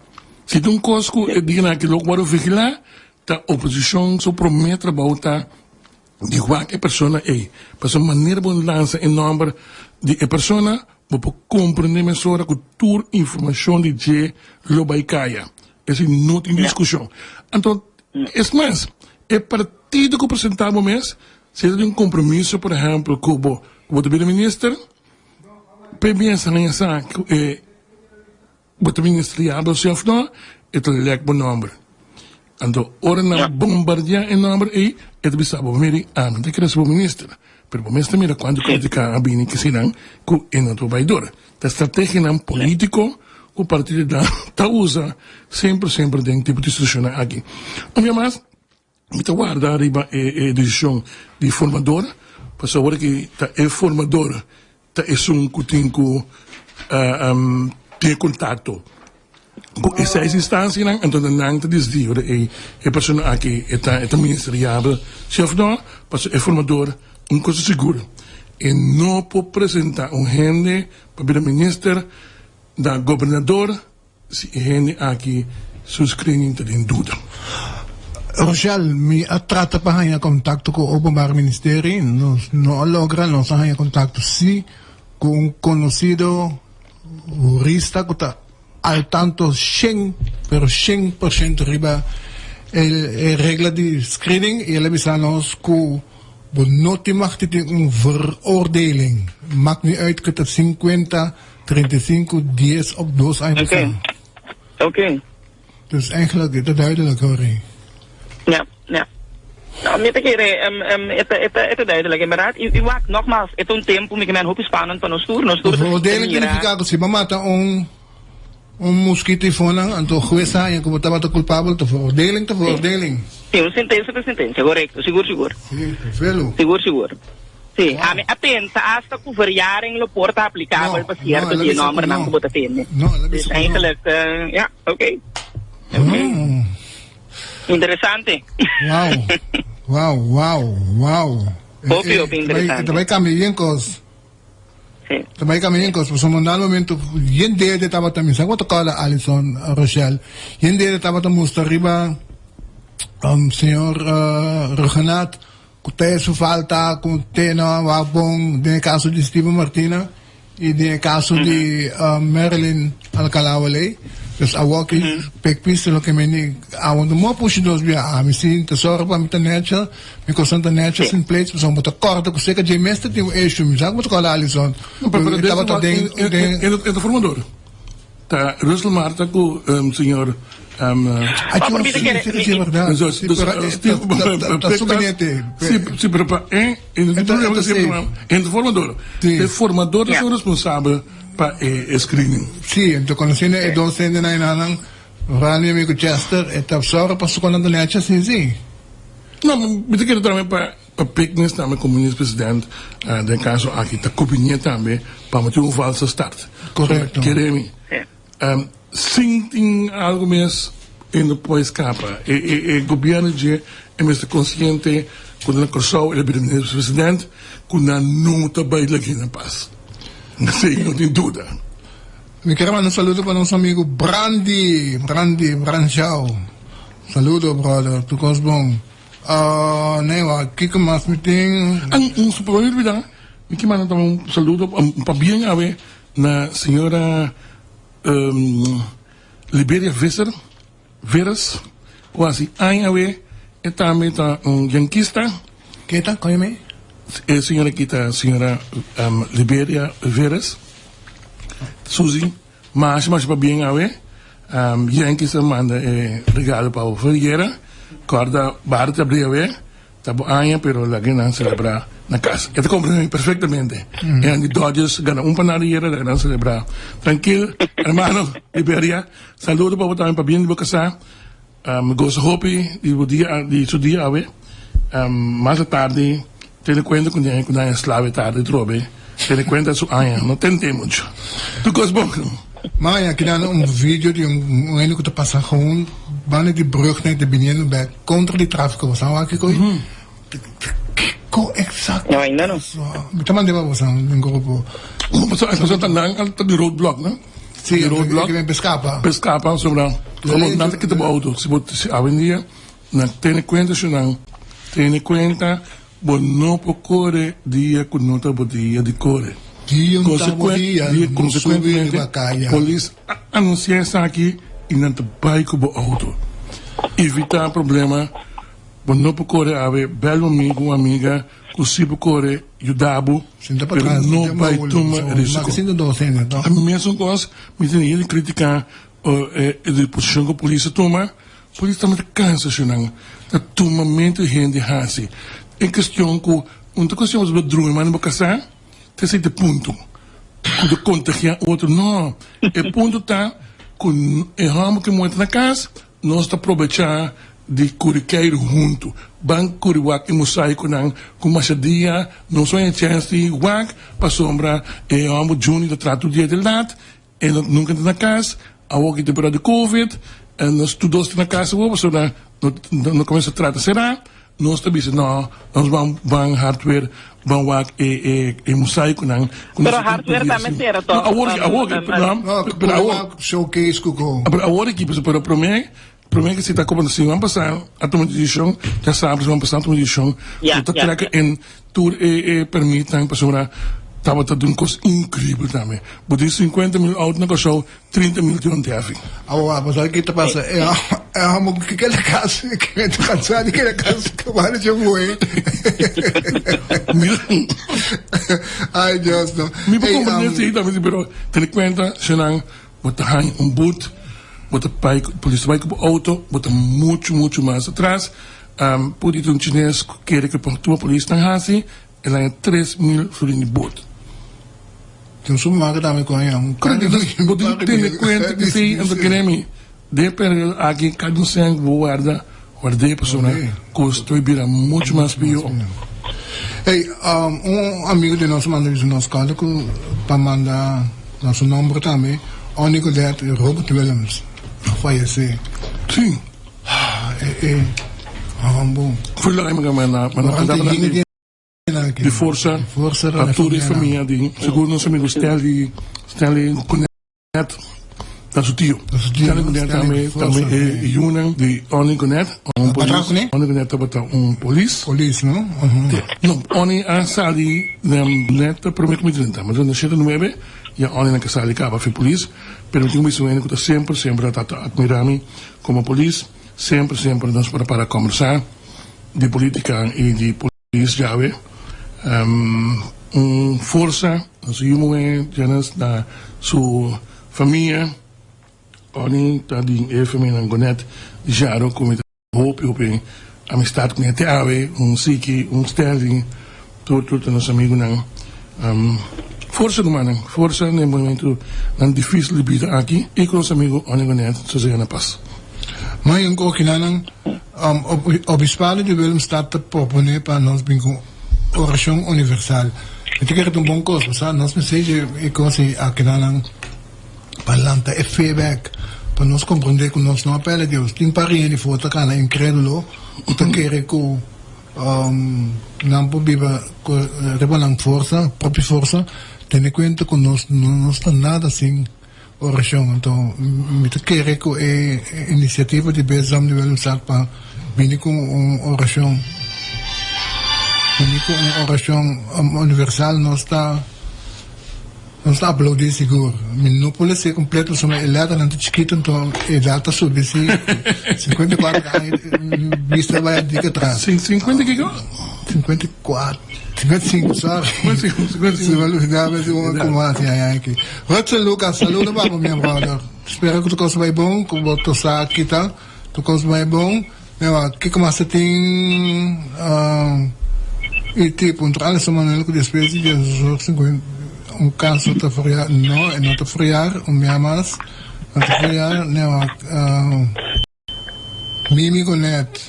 Se tem um coisa que diga que logo vou vigilar, a oposição só promete trabalho, de qualquer pessoa para a maneira de lançar em nome de pessoa para compreender melhor a cultura informação de que lo vai cair essa não tem discussão então é mais é partido que apresentava mês se tem um compromisso por exemplo com o primeiro-ministro pensa nessa que o ministerial se of não é o leque bom nome então ora na bombardear em nome aí é de bisa bomeri não tem que ser o ministro pero o ministro mira quando critica a bini que serão que é não vai dor a estratégia não político o partido da usa sempre tem tipo de instituição aqui mas me tá guarda arriba é decisão de formador para saber que é formador é que tem que ter contato com essa instância então não te desdior a pessoa aqui é ministerial se não é formador coisa segura e não pode apresentar gente para o ministro da governador se gente aqui seu screening está em dúvida. Rochelle, me trata para ganhar contato com o Openbaar Ministerio, não logra, não ganha contato sim com um conhecido jurista que está al tanto 100% riba a regra de screening e ele avisa nos que não te mag een veroordeling. Maakt niet uit dat het 50, 35, 10 of 2 anos. Oké. Dus eigenlijk is het duidelijk hoor. Ja. Nou, met het duidelijk inderdaad. U wacht nogmaals, het een tempo, met mijn hoop spannend van ons toer. Veroordeling significa que se mamata mosquito iPhone ang to jueza en como estaba culpable to veroordeling. Sim, uma sentença da sentença, correto. Seguro. Sí, perfecto. Seguro. Sim, a me atenta hasta que variaren lo porta aplicável para certo ela de disse número que não não. que bota tem. No, ela disse que Eigenlijk, ja, oké. Interessante. Wow. Opio, interessante. Também caminham cos. Sim. Também caminham cos. Porque no momento, yun de estava também. Sabe quanto cala Alison Rochelle? Yun de estava também mostrando riba, senhor Regenat, que tem sua falta, que tem na bom, no caso de Steven Martina e no caso de Marilyn Alcalawale. Dus awak pekpis lo que me awon mo push dos bia a mi sin tesoro pa mi tanecha mi kosanta necha sin plates so mo corta ko seka de mestre tem eixo mi já mo to cala Alison Estava em formador. Tá, Russell Marta com o senhor. Sim, para em formador. O formador é o responsável para screening. Sì, então conhecendo e dois sendo na inanang Rani amigo Chester e tapsora passo com a necha sim. Não, mas eu quero também para picnic também como ministro-presidente, no caso aqui, está combinando também para manter um falso start. Correto. Queremos. Sim, algo mais em depois capa. O governo de é mais consciente quando a corção é o ministro-presidente, quando não está bem aqui na paz. Não sei, não tem dúvida. Mi quero mandar um saludo para nosso amigo Branchau. Saludo, brother. Tu cos bom. O que mais me tem? Suplemento, vida. Me que manda também um saludo para bem a ver na senhora Liberia Veras, quase a ver, e também está yanquista. Que tá? Conhece? A senhora aqui está, a senhora Liberia Veras, Suzy, mas para bem a ver, yanquista manda regalo para o Ferreira, corda barata abrir a ver, tá bom, pero lá que não celebrar na casa. Eu te compreendo perfeitamente. E a Dodgers ganham panadieira, lá não celebrar. Tranquilo, hermano, Liberia, saludo para também para bem de casa. Gosto hopi, de seu dia a ver, mais tarde. Ten cuenta con la slave tarde trobe. Ten cuenta su año. No tente mucho. Tu cos bom. Maar ik heb video die een te passen gewoon wanneer die brug naar de binnen bij contra die traffic was aan waar ik ko exact. Ja, ainda não. Muito mais devagar você em grupo. Pasó tan de roadblock, ¿no? Sí, de roadblock. Que me pescapa. Pescapa sobre como nada que te auto. Se avenida na ten cuenta su nan. Ten cuenta não procure dia que não está dia de core. Consequentemente, a polícia anuncia isso aqui e não está bem com o auto. Evitar problema, não procure haver belo amigo ou amiga, que se procure ajudar-o, mas não vai tomar risco. A mesma coisa, me tem que criticar a posição que a polícia toma. A polícia também cansa, senão, está tomando gente assim. Em questão que uma questão de droga, mas não casar, tem esse ponto. De contagiar outro, não. O ponto está com o ramo que monta na casa, nós está aproveitando de curiqueiro junto. Banco curiwak e mosaico não, com machadia, não só em chance de wak, para sombra, o ramo juni de trato dia de lado, e nunca na casa, a outra temporada de Covid, e nós todos na casa, não começa a tratar, será? Nós também não, nós vamos hardware, vamos lá e mosaico não. Pero hardware também será top. Agora showcase kuko. Agora aqui, pero para mim que se está como assim, vamos passar a tomar decisão, já sabes, vamos passar a tomar decisão. Então traga em tour permitam para estava dando coisa incrível também. Botar 50 mil autos na show, 30 mil de onde é. Agora, mas aí que está passando, que aquela casa, que é cansado, que aquela casa que vai de moer. Ai, Deus, não. Me vou compreender isso também, pero ten cuenta, senão, botar boot, botar polícia vai com o auto, botar muito mais atrás. Por isso, chinês quer que a polícia não assim, ela é 3 mil florins de boot. Então, se uma também com um Cara, você tem conta que se entra de período aqui cada um guarda a pessoa custo vira muito mais pior. Hey, amigo de nós mandou isso nosso caso para mandar nosso número também. O Nicolette Robert Williams faleceu. Sim. Bom. Foi lá que de força a toda a família de segundo nosso amigo Stanley Connect da seu tio Stanley Connect também é Yunan de Oni Connect Oni Connect é polícia não? Não, Oni a sali neta prometo me dizer mas não chega no bebê e Oni na casa ali acaba foi polícia pero tenho visto que está sempre admirando como polícia sempre nós para conversar de política e de polícia já força da sua família oni tadi família Gonet jaro como hope amistad com até ave siki sterling todo nosso amigo não força humana força no momento não difícil de vida aqui e com nosso amigo oni Gonet sozinho na paz. Mas eu acho que não o bispado de Willem staat te proponer para nós bingo oração universal. Eu tenho que bom coisa, sabe? Nós mensagem é coisa aqui na palanta é feedback para nós compreender que nós não apela a Deus. Tem para ele foto cá na incrédulo, o que quer que não pode revelar força, própria força, tendo em conta que nós não está nada assim oração. Então, me quer que é iniciativa de Bezam de Velochat para vir com uma oração universal não está aplaudindo seguro. Não pode ser completo, só ele está não chiquito, então ele está sobre si 54 anos, vista vai dica atrás. 50 que 55, sorry. 55. Se velocidade é uma comadre aqui. Rotsen Lucas, saludo para meu brother. Espero que tu coisa vai bom, que tu sa aqui tá, tu coisa vai bom. Meu, que como você tem e tipo, alle semana que depois de caso está friar, não está friar, mais, não está friar, não, Mimi Gonet,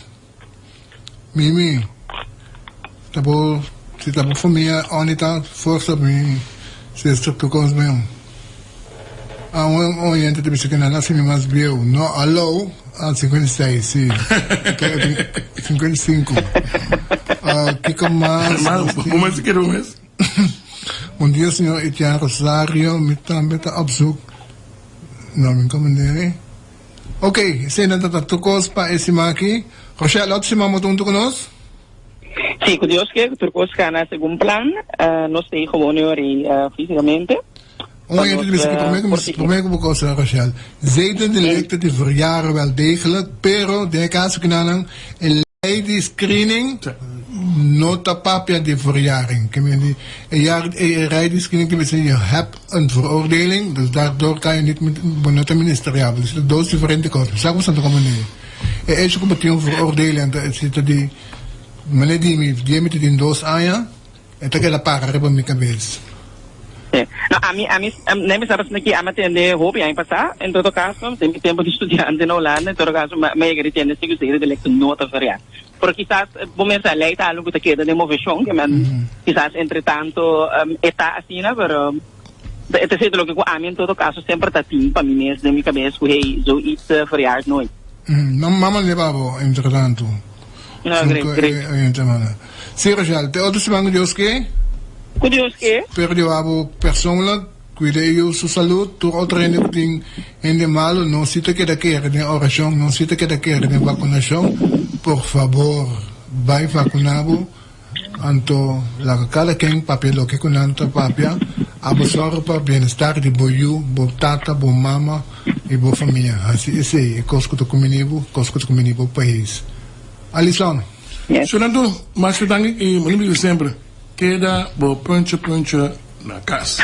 Mimi, tá bom, se tá bom família, onde tá, força bem, se estrutura com os meus. Um oriente de bicicleta, não se me mais viu, não, alô, 56, sim, 55. Que mais? Mas que um mês? Bom dia, senhor Etienne Rosario. Me também está op zoek. Não me incomodei. Ok, você não está tocando para esse aqui. Rochelle, outro semana muito junto conosco? Sim, com Deus que tocou cá na segundo plano. Não sei como fisicamente. Oriënte de bicicleta, primeiro vou começar, Rochelle. Zijden de leeftijd die verjaren wel degelijk, pero de caso que não een lady screening nota papia de verjaring. Een lady screening betekent je hebt een veroordeling, dus daardoor kan je niet met nota ministeriaal. Dus dat is differente kosten. Zeg maar zo te komen neer. Als je komt met een veroordeling, dan zit die meneer die met die doos aan je, en dan kan je pagar hebben met cabeza. No, a mim nem me sabe que a matende hobby aí passar, em todo caso, tem tempo de estudante na Holanda, em todo caso, me igreja se quiser de lectura nota feriado. Porque quizás, começa a ler tá algo que queda de moveção, que man, quizás entretanto, está assim, né, pero é certo que a mim em todo caso sempre tá assim para mim mesmo, na minha cabeça, que hey, zo iets feriado não. Não mama levava entretanto. Não, great. Sim, Rochelle, te outro semana Deus que? Curioso que? Perdoava persoonlijk, cuidei eu sua saúde, tu outra ainda tem ainda malo, não cita que daqui de oração, não cita que daqui de vacinação, por favor, vai vacinado, anto la cada quem papel que com anta papia, absorve para bem-estar de boiu, bo tata, bo mama e bo família. Assim, esse é coisa que tu comunico país. Alisson. Sonando, mas eu tenho que sempre queda bo punch na casa.